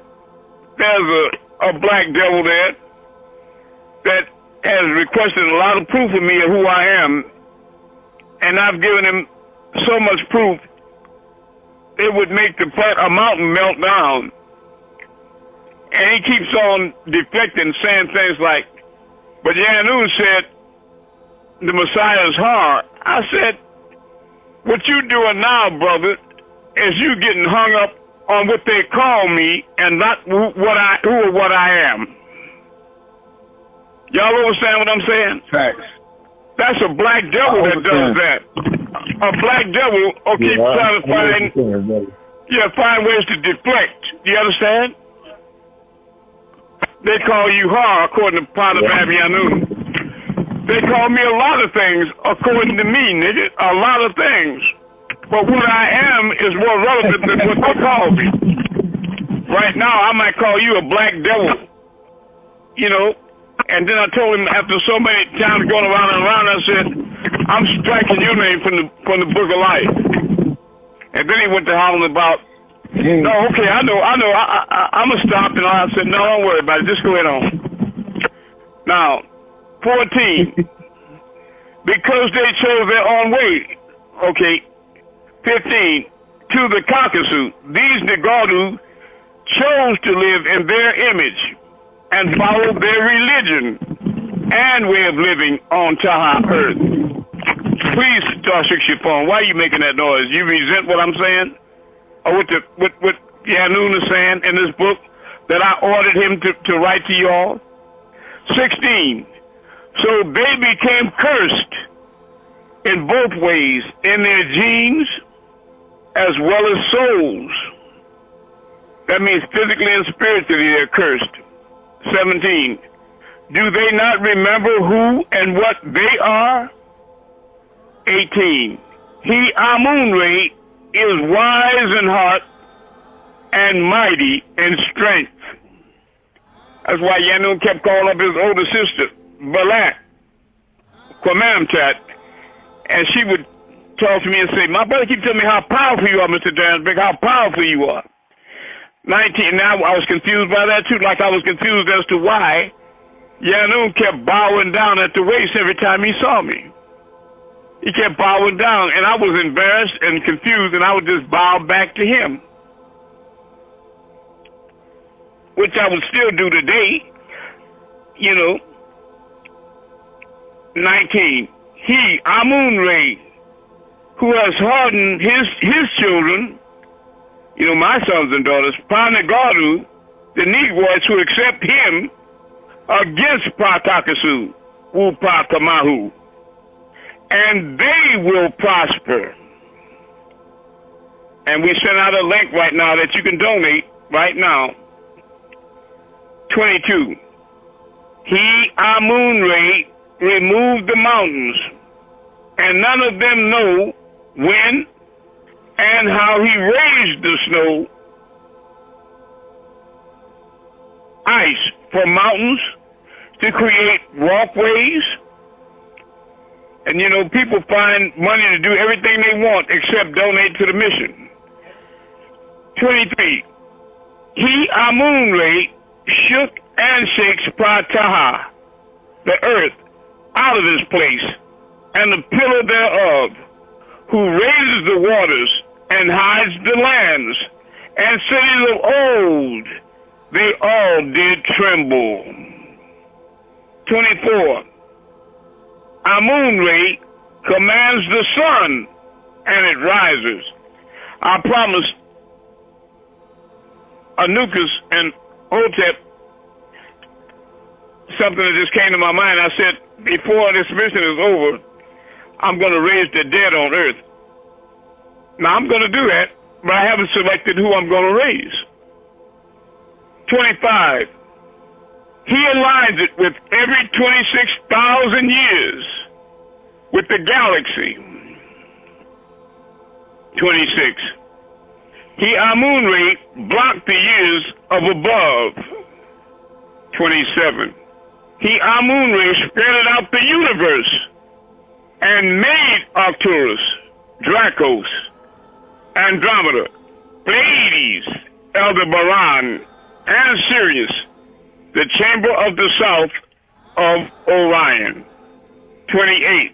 there's a black devil there that has requested a lot of proof of me of who I am, and I've given him so much proof it would make a mountain melt down. And he keeps on deflecting, saying things like, but Yaanuwn said the Messiah is hard. I said, what you doing now, brother, is you getting hung up on what they call me and not who or what I am. Y'all understand what I'm saying? Facts. That's a black devil that does that. A black devil will keep trying to find ways to deflect. Do you understand? They call you hard, according to Father Yaanuwn. They call me a lot of things, according to me, nigga. A lot of things. But what I am is more relevant than what they call me. Right now, I might call you a black devil. You know? And then I told him after so many times going around and around, I said, I'm striking your name from the book of life. And then he went to hollering about, no, okay, I know, I'm going to stop. And I said, no, don't worry about it. Just go ahead on. Now, 14, because they chose their own way. Okay, 15, to the Caucasus, these Nagaru chose to live in their image and follow their religion and way of living on Taha Earth. Please, fix your phone. Why are you making that noise? You resent what I'm saying? Or what Yaanuwn is saying in this book that I ordered him to write to you all? 16. So they became cursed in both ways, in their genes as well as souls. That means physically and spiritually they're cursed. 17. Do they not remember who and what they are? 18. He, Amun-Rayay, is wise in heart and mighty in strength. That's why Yaanuwn kept calling up his older sister, Balat, Kwamamtat, and she would talk to me and say, my brother keeps telling me how powerful you are, Mr. Dansbeck, how powerful you are. 19, now I was confused by that too, like I was confused as to why Yaanuwn kept bowing down at the waist every time he saw me. He kept bowing down, and I was embarrassed and confused, and I would just bow back to him, which I would still do today, you know. 19, he, Amun-Rayay, who has hardened his children, you know, my sons and daughters, Panagaru, the Negroids who accept him against Patakasu, Upakamahu, and they will prosper. And we send out a link right now that you can donate right now. 22. He, Amun-Rayay, removed the mountains, and none of them know when and how he raised the snow, ice from mountains to create walkways. And you know, people find money to do everything they want except donate to the mission. 23. He, Amun-Rayay, shook and shakes Prataha, the earth, out of his place, and the pillar thereof, who raises the waters and hides the lands, and cities of old, they all did tremble. 24. Amun-Rayay commands the sun, and it rises. I promised Anukas and Hotep something that just came to my mind. I said, before this mission is over, I'm going to raise the dead on earth. Now, I'm going to do that, but I haven't selected who I'm going to raise. 25. He aligns it with every 26,000 years with the galaxy. 26. He, Amun-Rayay, blocked the years of above. 27. He, Amun-Rayay, spread out the universe and made Arcturus, Dracos, Andromeda, Pleiades, Aldebaran, and Sirius, the chamber of the south of Orion. 28.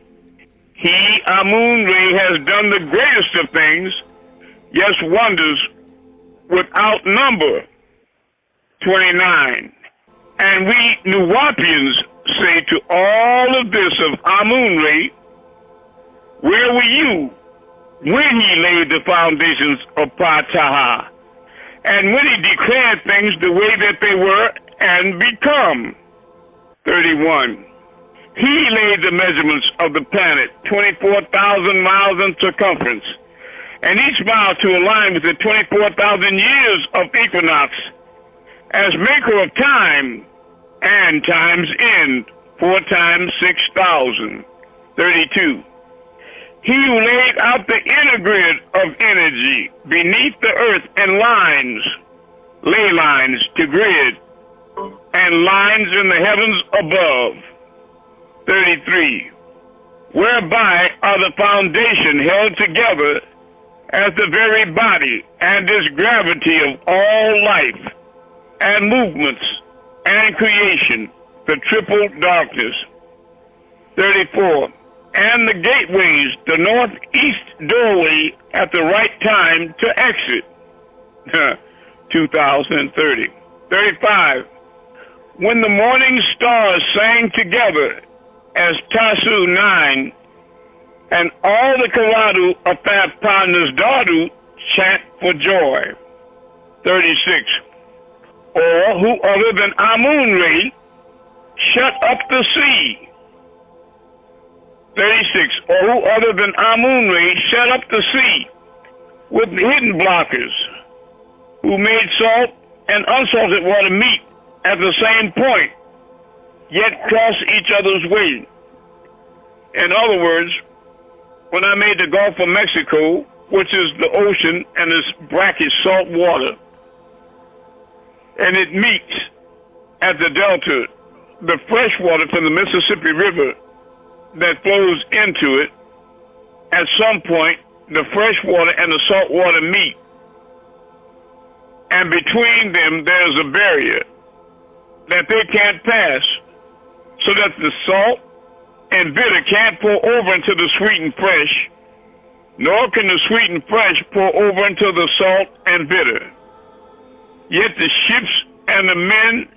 He, Amun-Rayay, has done the greatest of things, yes, wonders without number. 29. And we Nuwapians say to all of this of Amun-Rayay, where were you when he laid the foundations of Pataha, and when he declared things the way that they were and become? 31. He laid the measurements of the planet, 24,000 miles in circumference, and each mile to align with the 24,000 years of equinox, as maker of time and time's end, 4 times 6,000. 32. He who laid out the inner grid of energy beneath the earth and lines, ley lines to grid, and lines in the heavens above. 33. Whereby are the foundation held together as the very body and is gravity of all life and movements and creation, the triple darkness. 34. And the gateways, the northeast doorway at the right time to exit. 2030. 35. When the morning stars sang together as Tasu 9, and all the Karadu of Partners Dardu chant for joy. 36. Or who other than Amun-Rayay shut up the sea. 36. Or who other than Amun-Rayay shut up the sea with hidden blockers, who made salt and unsalted water meet at the same point, yet cross each other's way. In other words, when I made the Gulf of Mexico, which is the ocean and its brackish salt water, and it meets at the delta, the fresh water from the Mississippi River that flows into it, at some point, the fresh water and the salt water meet. And between them, there's a barrier that they can't pass, so that the salt and bitter can't pour over into the sweet and fresh, nor can the sweet and fresh pour over into the salt and bitter. Yet the ships and the men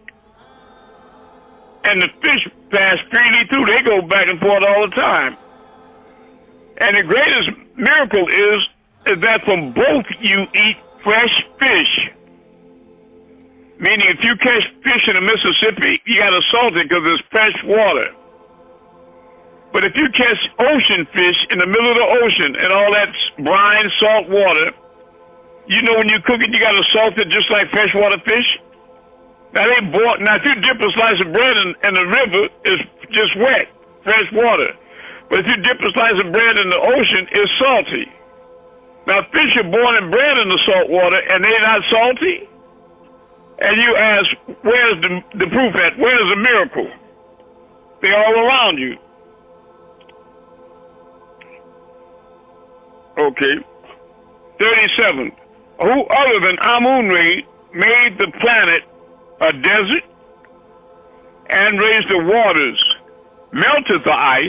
and the fish pass freely through. They go back and forth all the time. And the greatest miracle is that from both you eat fresh fish. Meaning if you catch fish in the Mississippi, you got to salt it because it's fresh water. But if you catch ocean fish in the middle of the ocean and all that brine, salt water, you know when you cook it, you got to salt it just like freshwater fish. Now if you dip a slice of bread in the river, it's just wet, fresh water. But if you dip a slice of bread in the ocean, it's salty. Now fish are born and bred in the salt water, and they're not salty. And you ask, where's the proof at? Where's the miracle? They're all around you. Okay. 37. Who other than Amun-Rayay made the planet a desert and raised the waters, melted the ice?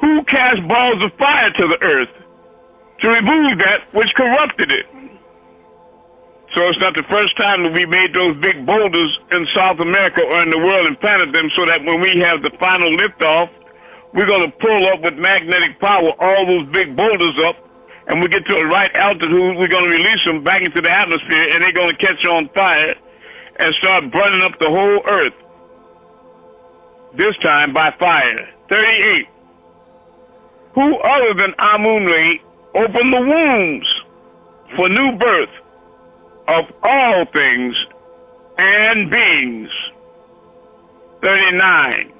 Who cast balls of fire to the earth to remove that which corrupted it? So it's not the first time that we made those big boulders in South America or in the world and planted them so that when we have the final liftoff, we're going to pull up with magnetic power all those big boulders up, and we get to the right altitude, we're going to release them back into the atmosphere, and they're going to catch on fire and start burning up the whole earth. This time by fire. 38. Who other than Amun-Rayay opened the wombs for new birth of all things and beings? 39.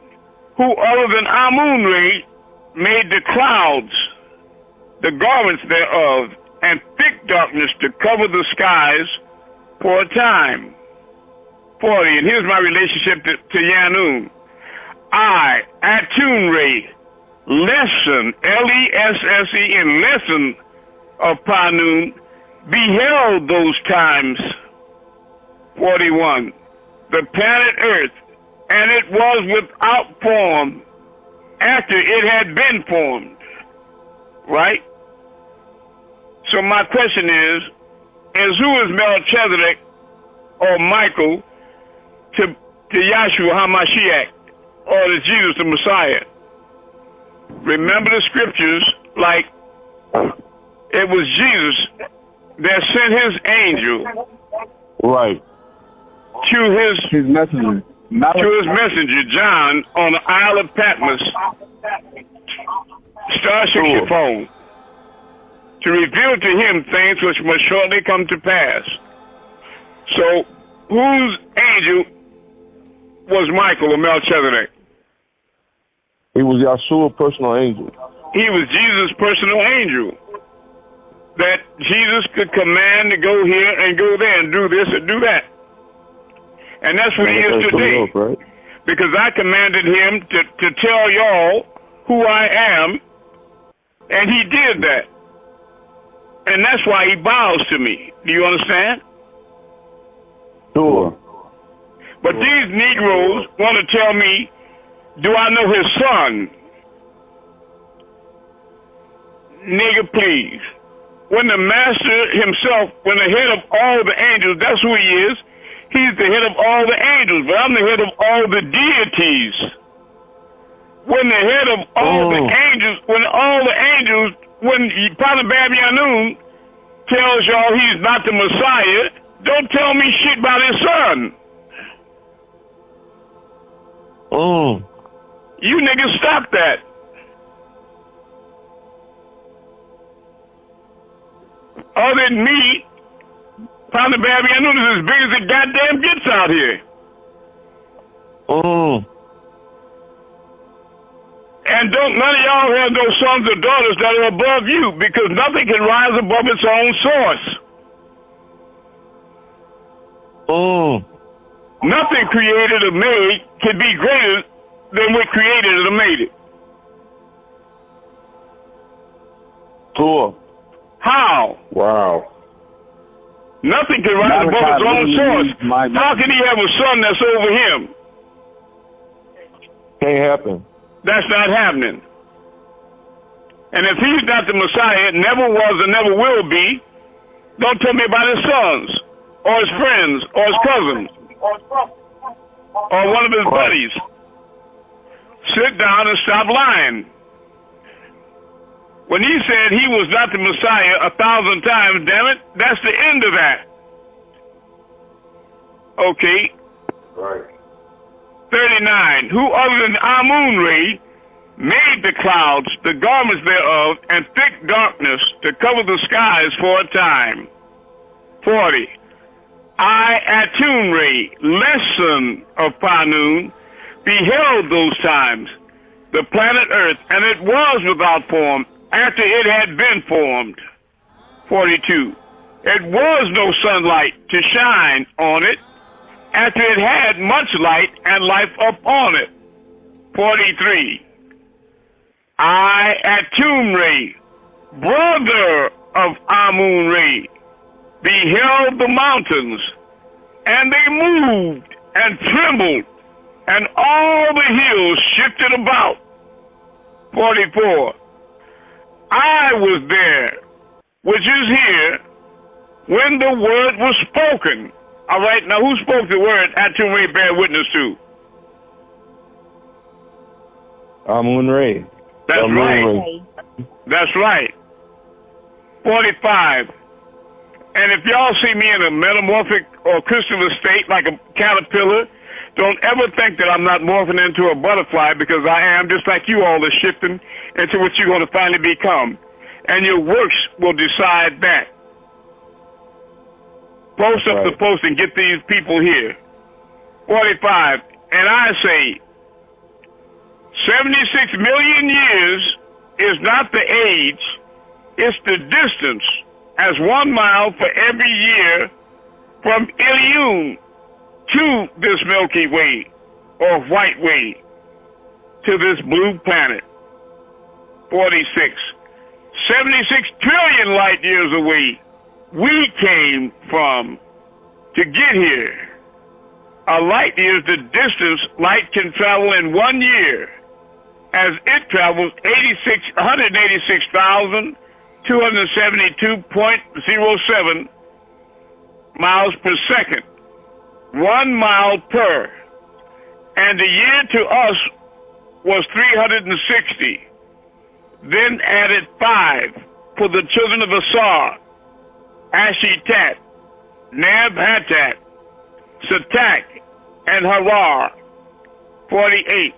Who other than Amun-Rayay made the clouds, the garments thereof, and thick darkness to cover the skies for a time? 40. And here's my relationship to Yaanuwn. I, Amun-Rayay, lesson, L-E-S-S-E, in lesson of Panoon, beheld those times. 41. The planet Earth and it was without form after it had been formed. Right? So my question is who is Melchizedek or Michael to Yahshua HaMashiach, or to Jesus the Messiah? Remember the scriptures like it was Jesus that sent his angel to his messenger John on the Isle of Patmos, star 64, to reveal to him things which must shortly come to pass. So, whose angel was Michael or Melchizedek? He was Yahshua's personal angel. He was Jesus' personal angel. That Jesus could command to go here and go there and do this and do that. And that's what he is today. Right? Because I commanded him to tell y'all who I am, and he did that. And that's why he bows to me. Do you understand? Sure. But these Negroes want to tell me, do I know his son? Nigga, please. When the master himself, when the head of all the angels, that's who he is. He's the head of all the angels, but I'm the head of all the deities. When the head of all the angels, when Father Yaanuwn tells y'all he's not the Messiah, don't tell me shit about his son. You niggas stop that. Other than me, Father Yaanuwn is as big as it goddamn gets out here. And none of y'all have no sons or daughters that are above you, because nothing can rise above its own source. Nothing created or made can be greater than what created or made it. Sure. How? Wow. Nothing can rise above its own source. How can he have a son that's over him? Can't happen. That's not happening. And if he's not the Messiah, never was and never will be, don't tell me about his sons, or his friends, or his cousins, or one of his buddies. Sit down and stop lying. When he said he was not the Messiah 1,000 times, damn it, that's the end of that. Okay. Right. 39. Who other than Amun-Rayay made the clouds, the garments thereof, and thick darkness to cover the skies for a time. 40. I, Amun-Rayay, lesson of Yaanuwn, beheld those times, the planet Earth, and it was without form after it had been formed. 42. It was no sunlight to shine on it after it had much light and life upon it. 43. I, Amun-Rayay, brother of Amun-Rayay, beheld the mountains, and they moved and trembled, and all the hills shifted about. 44. I was there, which is here, when the word was spoken. All right, now who spoke the word Amun-Rayay bear witness to? Amun-Rayay. That's right. That's right. 45. And if y'all see me in a metamorphic or chrysalis state like a caterpillar, don't ever think that I'm not morphing into a butterfly, because I am, just like you all are shifting into what you're going to finally become. And your works will decide that. Post up the post and get these people here. 45. And I say, 76 million years is not the age, it's the distance, as 1 mile for every year from Yaanuwn to this Milky Way, or White Way, to this blue planet. 46. 76 trillion light years away we came from to get here. A light year is the distance light can travel in 1 year, as it travels 186,272.07 miles per second, 1 mile per. And the year to us was 360. Then added 5 for the children of Asar, Ashitat, Nabhatat, Satak, and Harar, 48.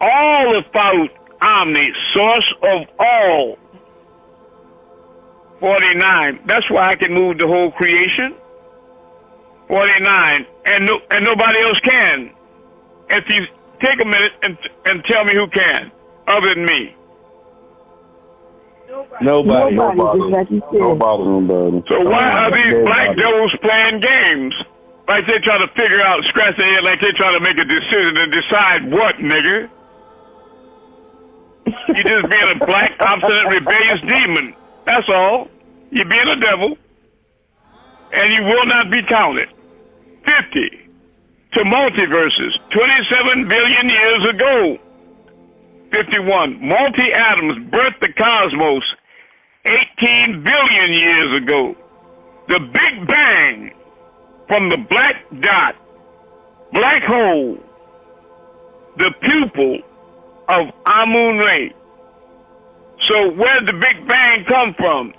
All about Omni, source of all, 49. That's why I can move the whole creation. 49. And nobody else can. If you take a minute and tell me who can, other than me. Nobody. Nobody. So why are these black devils playing games? Like they try to figure out, scratch their head, like they try to make a decision and decide what, nigga? You just being a black, obstinate, rebellious demon. That's all. You're being a devil, and you will not be counted. 50. To multiverses, 27 billion years ago. 51. Multi-atoms birthed the cosmos 18 billion years ago. The Big Bang from the black dot, black hole, the pupil of Amun-Rayay. So where did the Big Bang come from?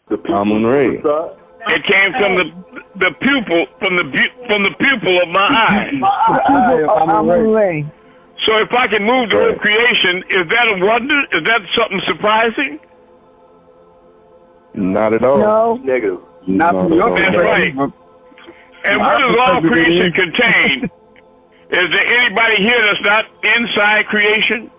Amun-Rayay. It came from the pupil, from the pupil of my eye. So if I can move the whole creation, is that a wonder? Is that something surprising? Not at all. No. Negative. That's right. And what does all creation contain? Is there anybody here that's not inside creation?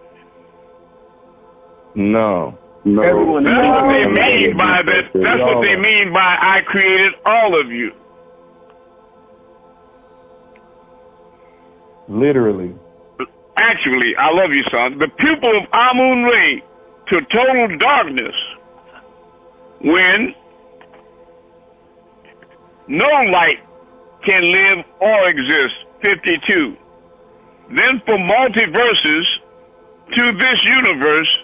No. That's what they mean by that. That's what they mean by I created all of you. Literally. Actually, I love you, son. The pupil of Amun-Rayay to total darkness when no light can live or exist. 52. Then for multiverses to this universe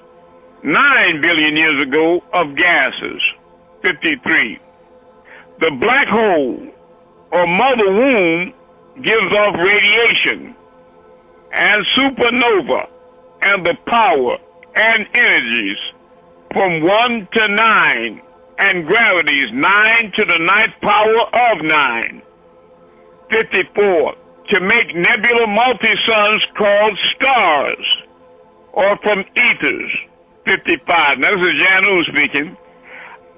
9 billion years ago of gases. 53. The black hole or mother womb gives off radiation and supernova and the power and energies from 1 to 9 and gravities 9 to the 9th power of 9. 54. To make nebula multi-suns called stars or from ethers. 55. Now this is Yaanuwn speaking.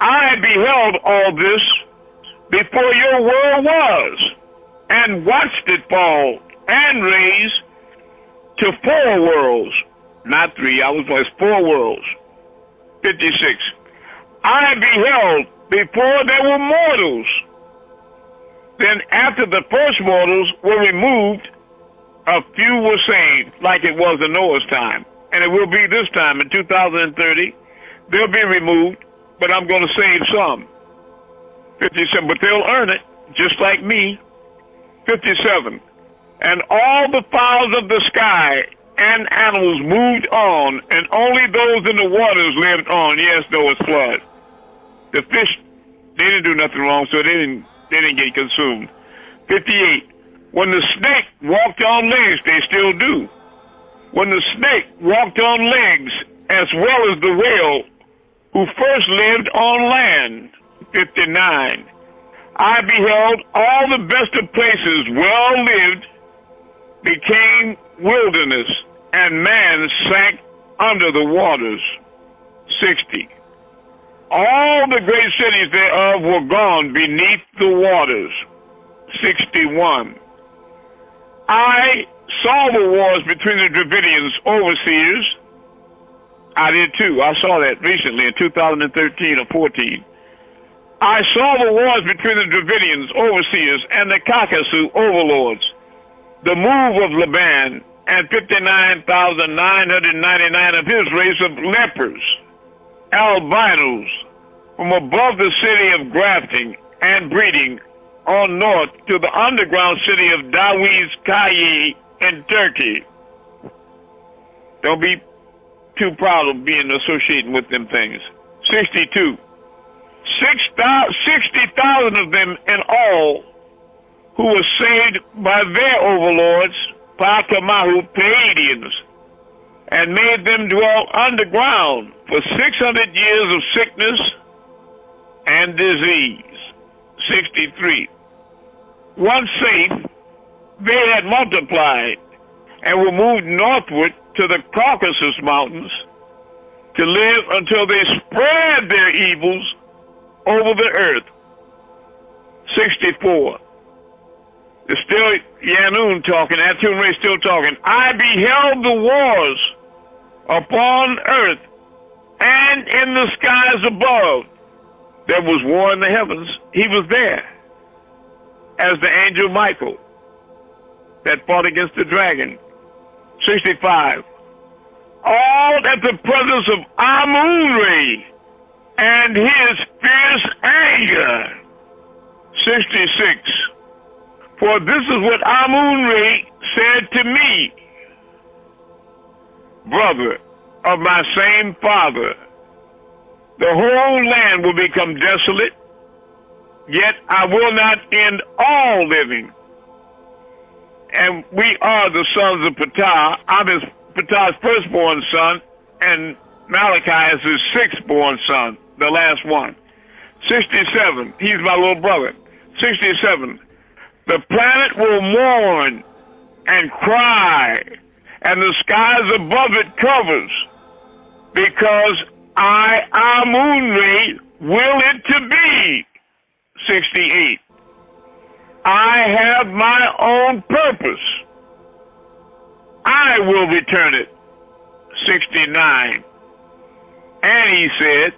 I beheld all this before your world was and watched it fall and raise to 4 worlds, not 3. I was like 4 worlds. 56. I beheld before there were mortals. Then after the first mortals were removed, a few were saved, like it was in Noah's time. And it will be this time in 2030. They'll be removed, but I'm going to save some. 57, but they'll earn it, just like me. 57. And all the fowls of the sky and animals moved on, and only those in the waters lived on. Yes, Noah's flood. The fish, they didn't do nothing wrong, so they didn't get consumed. 58. When the snake walked on legs, they still do. When the snake walked on legs, as well as the whale, who first lived on land. 59. I beheld all the best of places well lived became wilderness, and man sank under the waters. 60. All the great cities thereof were gone beneath the waters. 61. I saw the wars between the Dravidians overseers. I did too. I saw that recently in 2013 or 14. I saw the wars between the Dravidians overseers and the Kakasu overlords. The move of Laban and 59,999 of his race of lepers, albinos, from above the city of grafting and breeding on north to the underground city of Davizkaya in Turkey. Don't be too proud of being associated with them things. 62. 60,000 of them in all who were saved by their overlords, Pakamahu Pleiadians, and made them dwell underground for 600 years of sickness and disease. 63. Once safe, they had multiplied and were moved northward to the Caucasus Mountains to live until they spread their evils over the earth. 64. It's still Yaanuwn talking, Amun-Rayay still talking. I beheld the wars upon earth and in the skies above. There was war in the heavens. He was there as the angel Michael that fought against the dragon. 65. All at the presence of Amun-Rayay and his fierce anger. 66. For this is what Amun-Rayay said to me, brother of my same father. The whole land will become desolate, yet I will not end all living. And we are the sons of Ptah. I'm Ptah's firstborn son, and Malachi is his sixth-born son, the last one. 67, he's my little brother. 67, the planet will mourn and cry, and the skies above it covers, because I, Amun-Rayay, will it to be. 68. I have my own purpose. I will return it. 69. And he said,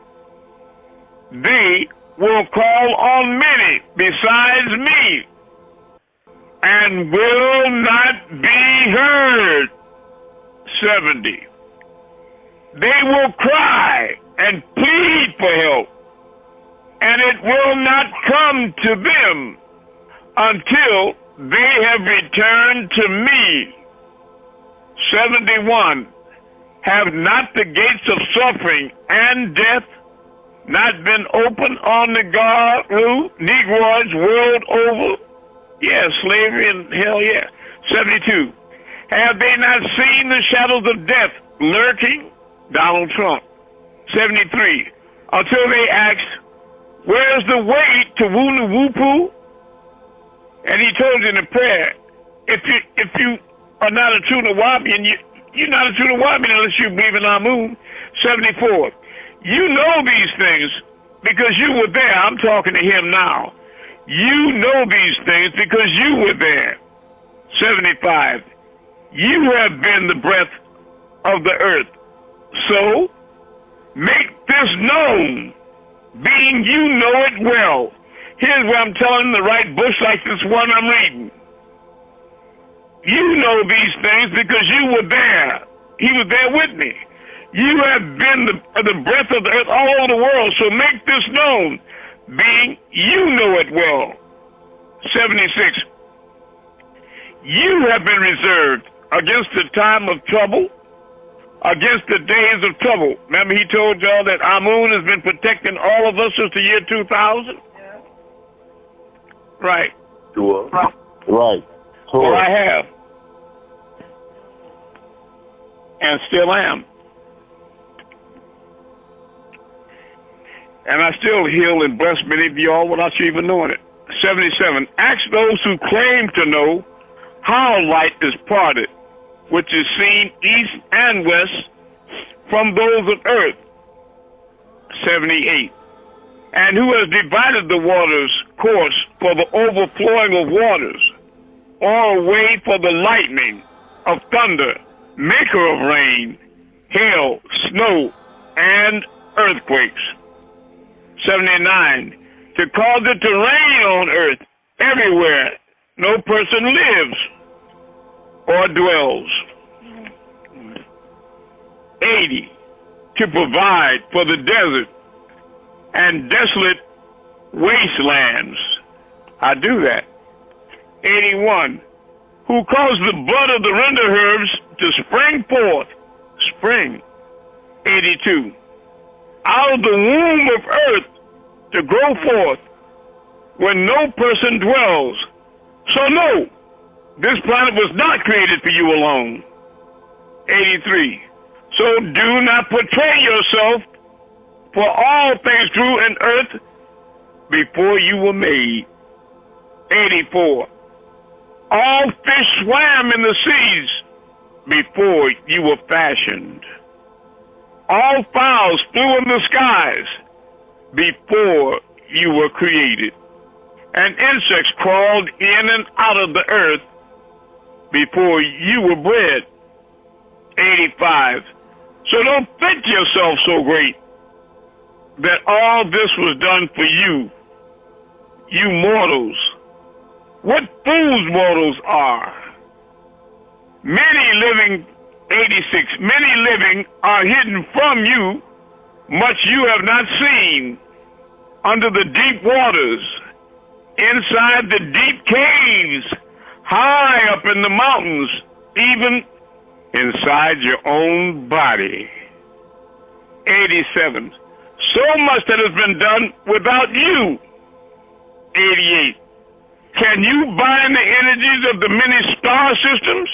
they will call on many besides me, and will not be heard. 70. They will cry and plead for help, and it will not come to them until they have returned to me. 71. Have not the gates of suffering and death not been open on the Negroids world over? Yeah, slavery and hell yeah. 72. Have they not seen the shadows of death lurking? Donald Trump. 73. Until they asked, where's the way to Wunu-Wupu? And he told you in the prayer, if you are not a true Nawabian, you're not a true Nawabian unless you believe in Amun. 74. You know these things because you were there. I'm talking to him now. You know these things because you were there. 75. You have been the breath of the earth. So, make this known, being you know it well. Here's where I'm telling the right bush like this one I'm reading. You know these things because you were there. He was there with me. You have been the breath of the earth all over the world, so make this known, being you know it well. 76. You have been reserved against the time of trouble, against the days of trouble. Remember he told y'all that Amun has been protecting all of us since the year 2000? Yeah. Right. Sure. Right. Sure. Well, I have. And still am. And I still heal and bless many of y'all without you even knowing it. 77. Ask those who claim to know how light is parted, which is seen east and west from those of earth. 78. And who has divided the waters' course for the overflowing of waters, or a way for the lightning of thunder, maker of rain, hail, snow, and earthquakes. 79. To cause it to rain on earth everywhere no person lives or dwells. 80. To provide for the desert and desolate wastelands I do that. 81. Who caused the blood of the render herbs to spring forth? Spring. 82. Out of the womb of earth to grow forth when no person dwells. So no, this planet was not created for you alone. 83. So do not portray yourself, for all things grew in earth before you were made. 84. All fish swam in the seas before you were fashioned. All fowls flew in the skies before you were created. And insects crawled in and out of the earth before you were bred. 85. So don't think yourself so great that all this was done for you, you mortals. What fools mortals are. Many living, 86, many living are hidden from you, much you have not seen, under the deep waters, inside the deep caves, high up in the mountains, even inside your own body. 87. So much that has been done without you. 88. Can you bind the energies of the many star systems?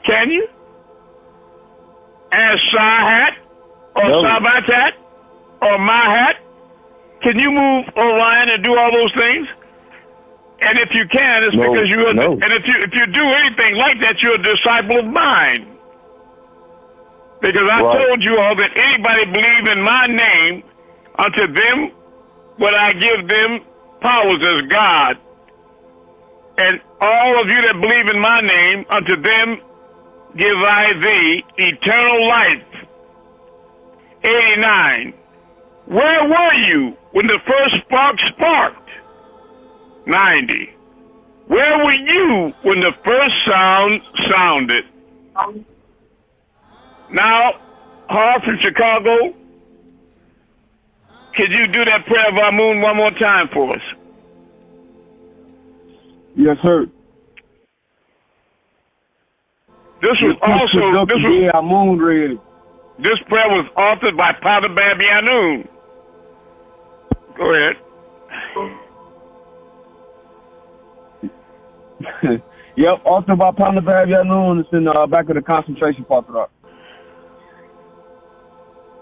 Can you? As Sahat or No. Sabatat or Mahat? Can you move Orion and do all those things? And if you can, it's because you are. No. And if you do anything like that, you're a disciple of mine. Because I Right. told you all that anybody believe in my name, unto them would I give them powers as God. And all of you that believe in my name, unto them give I thee eternal life. 89. Where were you when the first spark sparked? 90. Where were you when the first sound sounded? Now, Hall from Chicago, could you do that prayer of Amun one more time for us? Yes, sir. This was also Amun-Rayay. This prayer was authored by Father Bab Yaanuwn. Go ahead. Yep, authored by Father Bab Yaanuwn. It's in the back of the concentration part of that.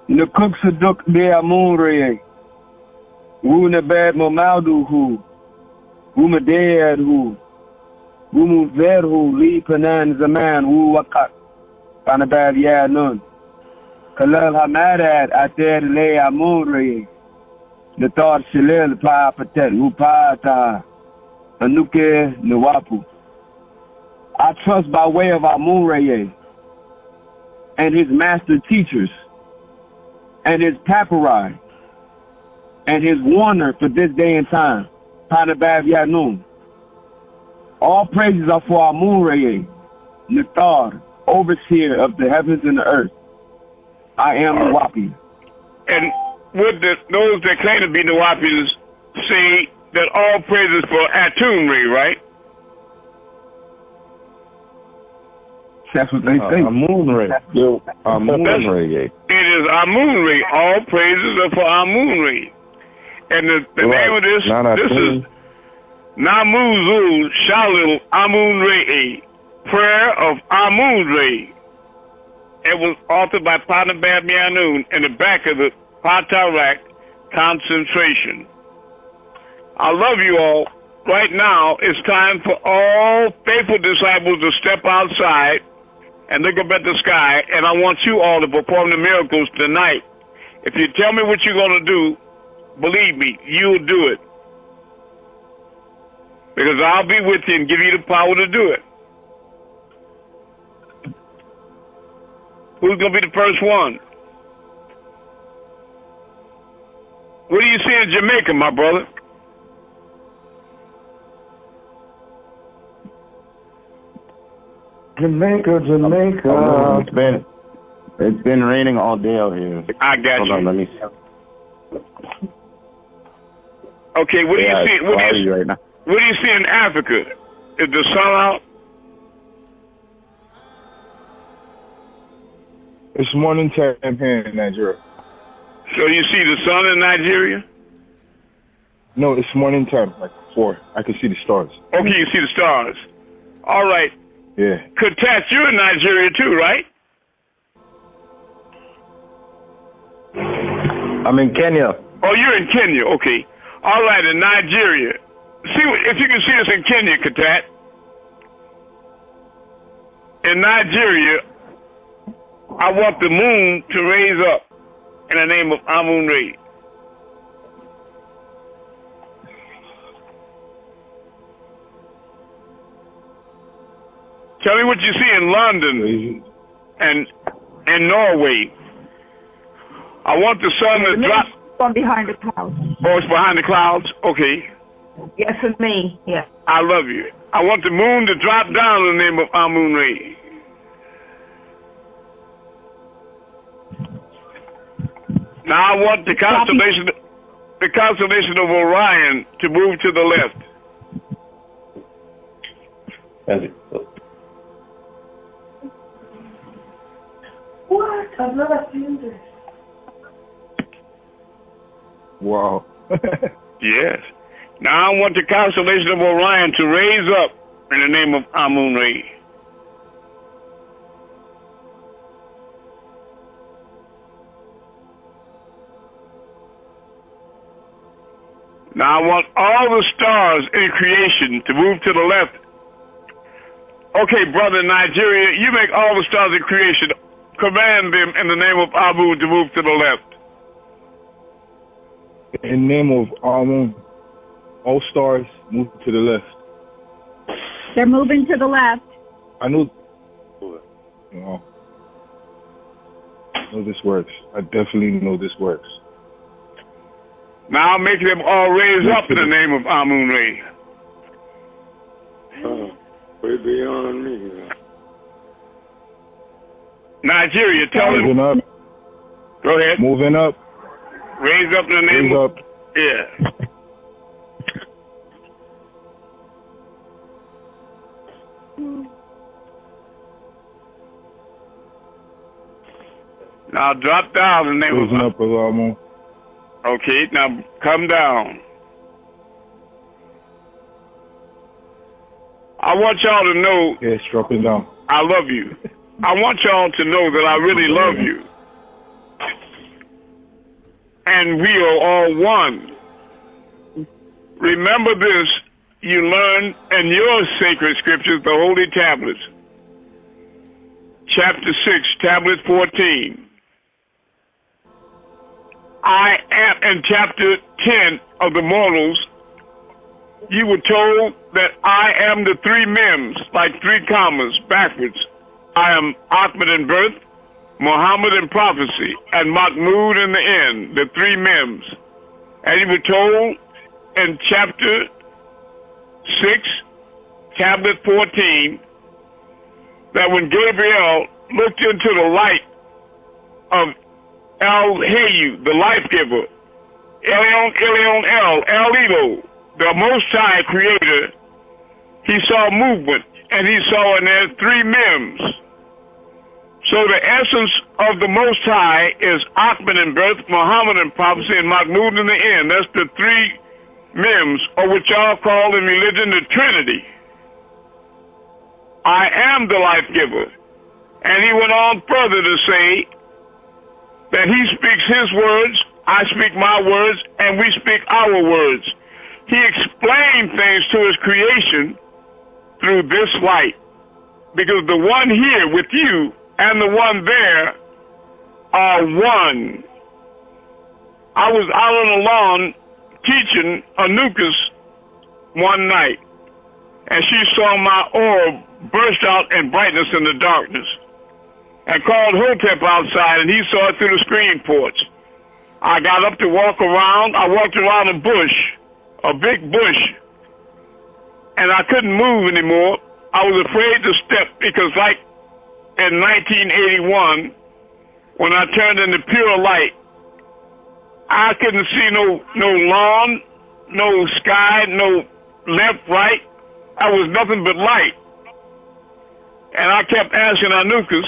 Nakuk Saduk de Amun-Rayay. Wu Nabad Momaldu Hu. Wu Madad Hu. Wu Muzed Hu. Li Panan Zaman Wu Wakat. Father Bab Yaanuwn. Kalal Hamadad Ater Le Amun-Rayay. The thought Shilil Pa Patet Wu Pata. Anuke Nawapu. I trust by way of Amun-Rayay and his master teachers and his papyri and his warner for this day and time, Panabab Yaanuwn. All praises are for Amun-Rayay, Nathar, overseer of the heavens and the earth. I am Nawapi. And would those that claim to be Nawapis say that all praises for Amun-Rayay, right? That's what they say. Amun-Rayay. Amun-Rayay. It is Amun-Rayay. All praises are for Amun-Rayay. And the name of this is Namuzul Shalil Amun-Rayay, Prayer of Amun-Rayay. It was authored by Father Bab Yaanuwn in the back of the Patarak concentration. I love you all. Right now, it's time for all faithful disciples to step outside and look up at the sky, and I want you all to perform the miracles tonight. If you tell me what you're going to do, believe me, you'll do it. Because I'll be with you and give you the power to do it. Who's going to be the first one? What do you see in Jamaica, my brother? Jamaica. It's been raining all day out here. I got Hold you. on, let me see. Okay, what do you see? What do you see in Africa? Is the sun out? It's morning time here in Nigeria. So you see the sun in Nigeria? No, it's morning time, like 4. I can see the stars. Okay, you see the stars. All right. Yeah. Katat, you're in Nigeria too, right? I'm in Kenya. Oh, you're in Kenya. Okay. All right, in Nigeria. See if you can see us in Kenya, Katat. In Nigeria, I want the moon to raise up in the name of Amun-Rayay. Tell me what you see in London and in Norway. I want the sun to drop. From behind the clouds. Oh, it's behind the clouds? Okay. Yes, it's me. Yes. I love you. I want the moon to drop down in the name of Amun-Rayay. Now I want the constellation of Orion to move to the left. What? I've never seen this. Wow. Yes. Now I want the constellation of Orion to raise up in the name of Amun-Rayay. Now I want all the stars in creation to move to the left. Okay, brother Nigeria, you make all the stars in creation. Command them in the name of Abu to move to the left. In the name of Amun, all stars move to the left. They're moving to the left. I know. I know this works. I definitely know this works. Now make them all raise up in the name of Amun-Rayay. Way beyond me. Nigeria, tell them. Moving up. Go ahead. Moving up. Raise up in the name Raise of. up. Yeah. Now drop down in the name Raising of. up, Amun. Okay, now come down. I want y'all to know. Yeah, it's dropping down. I love you. I want y'all to know that I really love you. And we are all one. Remember this, you learn in your sacred scriptures, the holy tablets. Chapter 6, tablet 14. I am, in chapter 10 of the Mortals, you were told that I am the 3 mems, like 3 commas, backwards. I am Ahmed in birth, Muhammad in prophecy, and Mahmud in the end, the 3 mems. And you were told in chapter 6, tablet 14, that when Gabriel looked into the light of El-Hayu, the life giver, Elion El Elo, the Most High Creator, he saw movement, and he saw in there 3 mems. So the essence of the Most High is Ahmed in birth, Muhammad in prophecy, and Mahmud in the end. That's the 3 mems, or what y'all call in religion the Trinity. I am the life giver. And he went on further to say that he speaks his words, I speak my words, and we speak our words. He explained things to his creation through this light. Because the one here with you and the one there are one. I was out on the lawn teaching Anukas one night, and she saw my orb burst out in brightness in the darkness, and called Hotep outside, and he saw it through the screen porch. I got up to walk around. I walked around a bush, a big bush, and I couldn't move anymore. I was afraid to step because, like in 1981, when I turned into pure light, I couldn't see no lawn, no sky, no left, right. I was nothing but light. And I kept asking Anukas,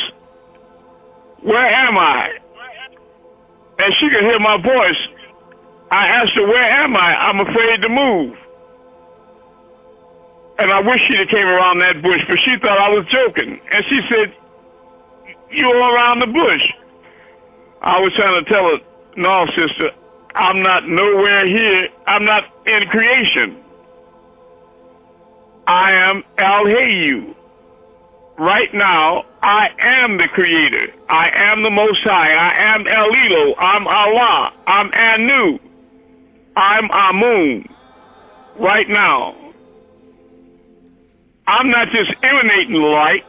where am I? And she could hear my voice. I asked her, where am I? I'm afraid to move. And I wish she'd have came around that bush, but she thought I was joking. And she said, you're around the bush. I was trying to tell her, no, sister, I'm not nowhere here. I'm not in creation. I am El-Hayu. Right now, I am the creator. I am the Most High. I am El-Elo. I'm Allah. I'm Anu. I'm Amun. Right now. I'm not just emanating the light.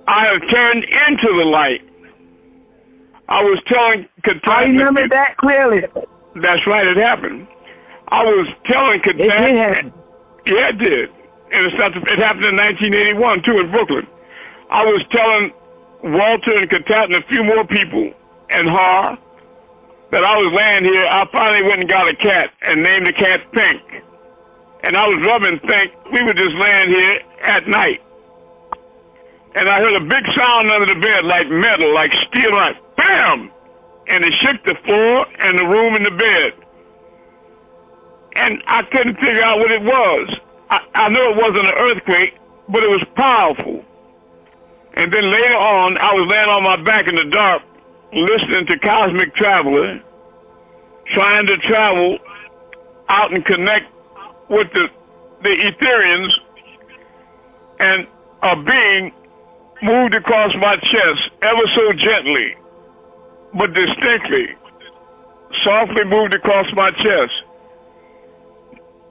I have turned into the light. I was telling Katan. I remember that clearly. That's right, it happened. I was telling Katan. It did happen. Yeah, it did. And it happened in 1981, too, in Brooklyn. I was telling Walter and Katan and a few more people and Har that I was laying here. I finally went and got a cat and named the cat Pink. And I was rubbing Pink. We were just laying here at night. And I heard a big sound under the bed, like metal, like steel, like bam! And it shook the floor and the room and the bed. And I couldn't figure out what it was. I knew it wasn't an earthquake, but it was powerful. And then later on, I was laying on my back in the dark, listening to Cosmic Traveler, trying to travel out and connect with the Etherians, and a being moved across my chest ever so gently, but distinctly, softly moved across my chest.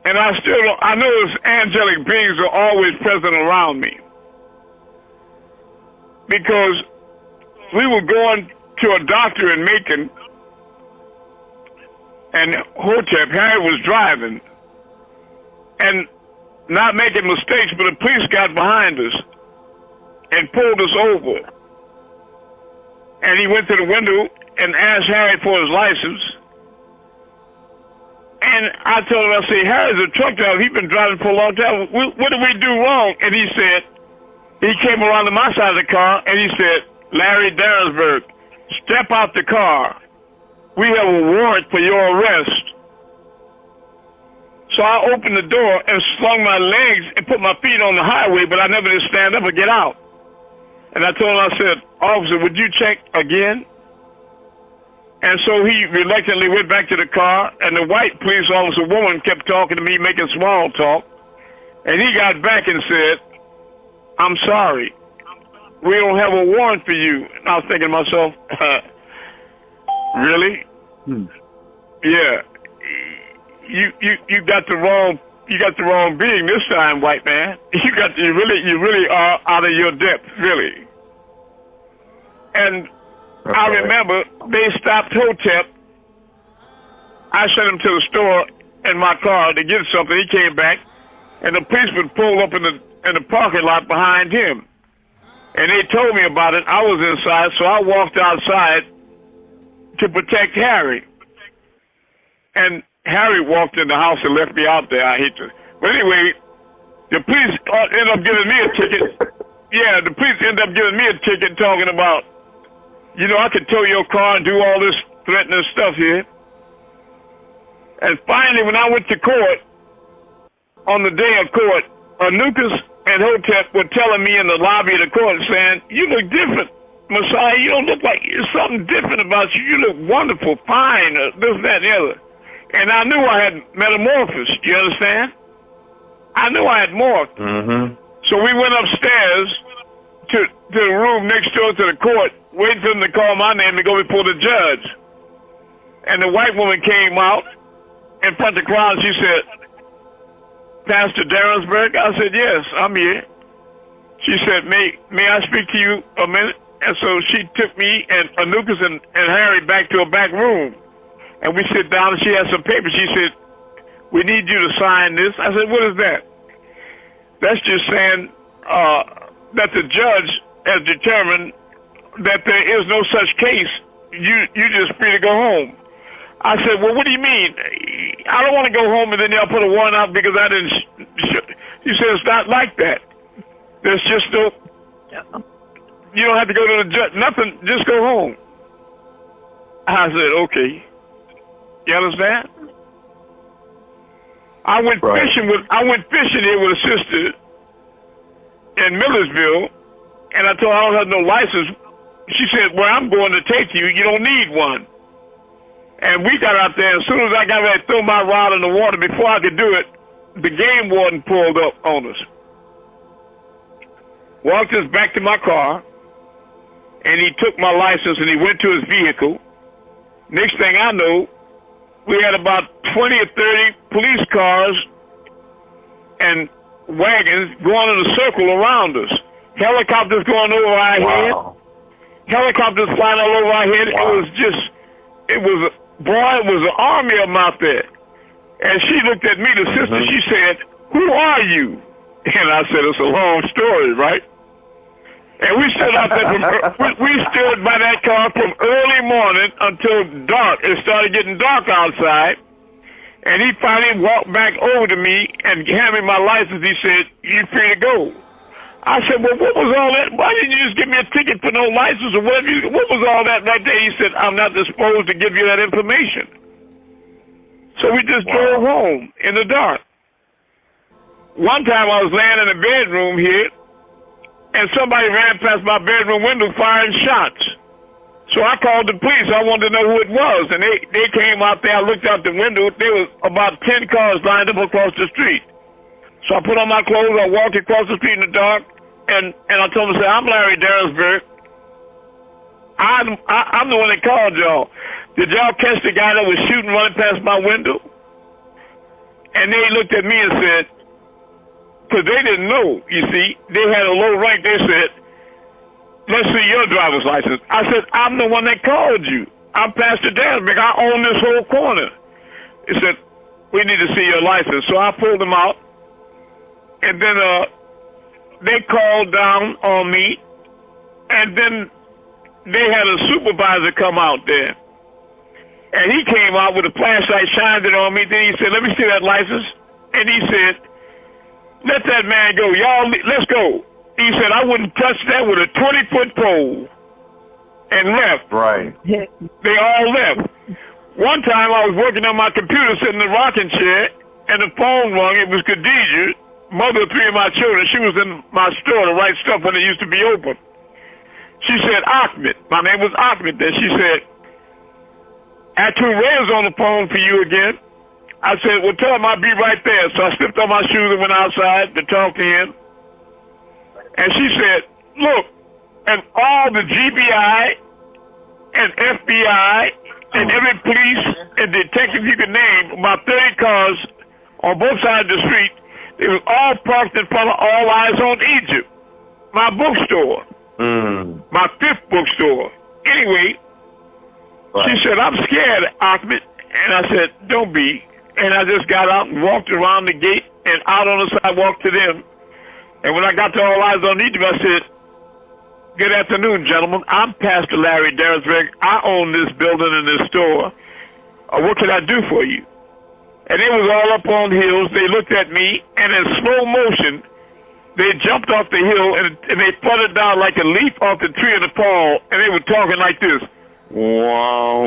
And I know those angelic beings are always present around me. Because we were going to a doctor in Macon, and Hotep, Harry was driving, and not making mistakes, but the police got behind us and pulled us over. And he went to the window and asked Harry for his license. And I told him, I said, Harry's a truck driver. He's been driving for a long time. What did we do wrong? And he said, he came around to my side of the car, and he said, Larry Dansberg, step out the car. We have a warrant for your arrest. So I opened the door and slung my legs and put my feet on the highway, but I never did stand up or get out. And I told him, I said, officer, would you check again? And so he reluctantly went back to the car, and the white police officer woman kept talking to me, making small talk. And he got back and said, I'm sorry. We don't have a warrant for you. And I was thinking to myself, really? Yeah. You got the wrong being this time, white man. You really are out of your depth, really. And I remember they stopped Hotep. I sent him to the store in my car to get something. He came back, and the policeman pulled up in the parking lot behind him. And they told me about it. I was inside, so I walked outside to protect Harry. And Harry walked in the house and left me out there. I hate to. But anyway, the police ended up giving me a ticket. Yeah, the police ended up giving me a ticket talking about, I could tow your car and do all this threatening stuff here. And finally, when I went to court, on the day of court, Anukas and Hotep were telling me in the lobby of the court, saying, you look different, Messiah. You don't look like there's something different about you. You look wonderful, fine, this, that, and the other. And I knew I had metamorphosed, you understand? I knew I had morphed. Mm-hmm. So we went upstairs to the room next door to the court, waiting for them to call my name to go before the judge. And the white woman came out in front of the crowd. She said, Pastor Dansberg? I said, yes, I'm here. She said, may I speak to you a minute? And so she took me and Anukas and Harry back to a back room. And we sit down, and she had some papers. She said, we need you to sign this. I said, what is that? That's just saying that the judge has determined that there is no such case. You just free to go home. I said, well, what do you mean? I don't want to go home and then they'll put a warrant out because I didn't. He said, it's not like that. There's just no. You don't have to go to the judge. Nothing. Just go home. I said, okay. You understand? I went fishing here with a sister in Millersville, and I told her I don't have no license. She said, where I'm going to take you, you don't need one. And we got out there. As soon as I got ready to throw my rod in the water, before I could do it, the game warden pulled up on us. Walked us back to my car, and he took my license and he went to his vehicle. Next thing I know, we had about 20 or 30 police cars and wagons going in a circle around us. Helicopters going over our head. Helicopters flying all over our head. Wow. It was an army of them out there. And she looked at me, the sister, she said, who are you? And I said, it's a long story, right? And we stood out there we stood by that car from early morning until dark. It started getting dark outside. And he finally walked back over to me and handed me my license. He said, you're free to go. I said, well, what was all that? Why didn't you just give me a ticket for no license or whatever? What was all that right there? He said, I'm not disposed to give you that information. So we just drove home in the dark. One time I was laying in a bedroom here, and somebody ran past my bedroom window firing shots. So I called the police. I wanted to know who it was. And they came out there. I looked out the window. There was about 10 cars lined up across the street. So I put on my clothes. I walked across the street in the dark. And I told them, I'm Larry Darisburg. I'm the one that called y'all. Did y'all catch the guy that was shooting running past my window? And they looked at me and said, because they didn't know, you see. They had a low rank. They said, let's see your driver's license. I said, I'm the one that called you. I'm Pastor Darisburg. I own this whole corner. He said, we need to see your license. So I pulled them out. And then they called down on me. And then they had a supervisor come out there. And he came out with a flashlight, shined it on me. Then he said, let me see that license. And he said, let that man go. Y'all, let's go. He said, I wouldn't touch that with a 20-foot pole. And left. Right. They all left. One time I was working on my computer, sitting in the rocking chair, and the phone rang. It was Khadijah, mother of 3 of my children. She was in my store to write stuff when it used to be open. She said, Ahmed. My name was Ahmed. Then she said, Amun-Rayay's on the phone for you again. I said, well, tell him I'll be right there. So I slipped on my shoes and went outside to talk to him. And she said, look, and all the GBI and FBI and every police and detective you can name, about 30 cars on both sides of the street, they were all parked in front of All Eyes on Egypt, my bookstore, my 5th bookstore. Anyway, she said, I'm scared, Ahmed. And I said, don't be. And I just got out and walked around the gate and out on the sidewalk to them. And when I got to All Eyes on Egypt, I said, good afternoon, gentlemen. I'm Pastor Larry Darisburg. I own this building and this store. What can I do for you? And they was all up on hills. They looked at me, and in slow motion, they jumped off the hill, and they fluttered down like a leaf off the tree in the fall, and they were talking like this. Wow.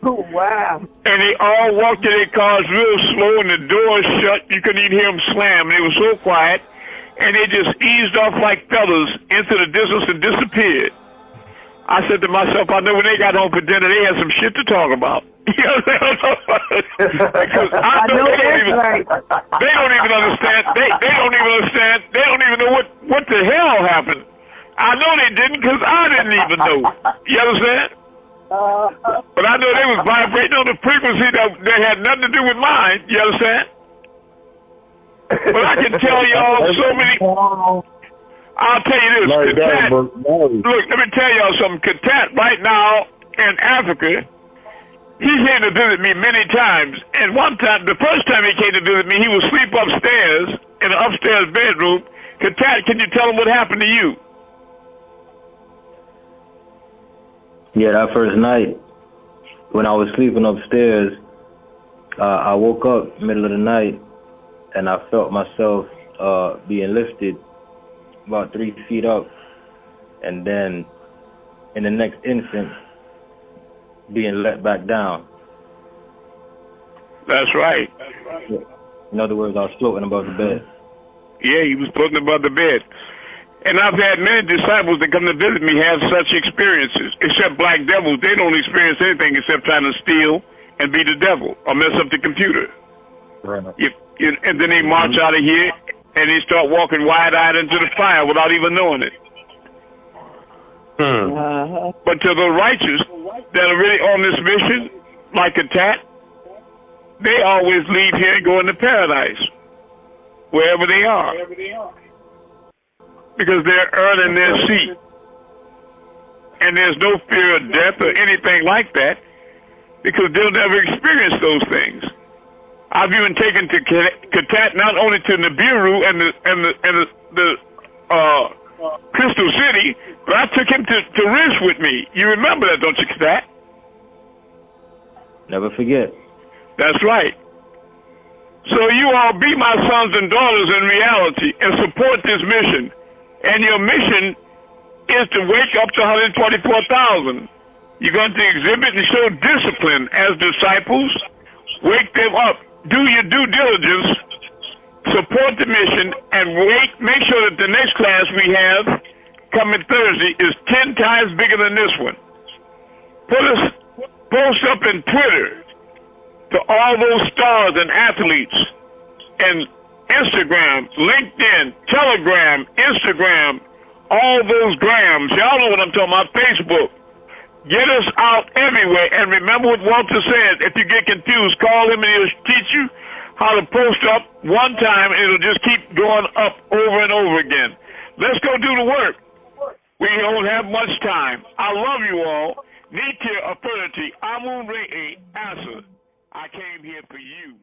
Oh, wow. And they all walked to their cars real slow, and the doors shut. You couldn't even hear them slam. They were so quiet, and they just eased off like feathers into the distance and disappeared. I said to myself, I know when they got home for dinner, they had some shit to talk about. You know what I'm saying? Because I know they don't even understand. They don't even understand. They don't even know what the hell happened. I know they didn't because I didn't even know. You understand? But I know they was vibrating on the frequency that had nothing to do with mine. You understand? But I can tell y'all so many. I'll tell you this. Katat, look, let me tell y'all something. Katat right now in Africa, he came to visit me many times. And one time, the first time he came to visit me, he would sleep upstairs in an upstairs bedroom. Katat, can you tell him what happened to you? Yeah, that first night, when I was sleeping upstairs, I woke up middle of the night, and I felt myself being lifted about 3 feet up, and then in the next instant, being let back down. That's right. In other words, I was floating above the bed. Yeah, he was floating above the bed. And I've had many disciples that come to visit me have such experiences, except black devils. They don't experience anything except trying to steal and be the devil or mess up the computer. Right. And then they march out of here and they start walking wide-eyed into the fire without even knowing it. But to the righteous that are really on this mission, like a tat, they always leave here and go into paradise, wherever they are, because they're earning their seat. And there's no fear of death or anything like that, because they'll never experience those things. I've even taken to Katat, not only to Nibiru and the Crystal City, but I took him to Rish with me. You remember that, don't you, Katat? Never forget. That's right. So you all be my sons and daughters in reality and support this mission. And your mission is to wake up to 124,000. You're going to exhibit and show discipline as disciples. Wake them up. Do your due diligence. Support the mission and make sure that the next class we have coming Thursday is 10 times bigger than this one. Post up in Twitter to all those stars and athletes, and Instagram, LinkedIn, Telegram, Instagram, all those grams. Y'all know what I'm talking about, Facebook. Get us out everywhere. And remember what Walter said. If you get confused, call him and he'll teach you how to post up one time, and it'll just keep going up over and over again. Let's go do the work. We don't have much time. I love you all. Nitia Affinity, Amun-Rayay, answer. I came here for you.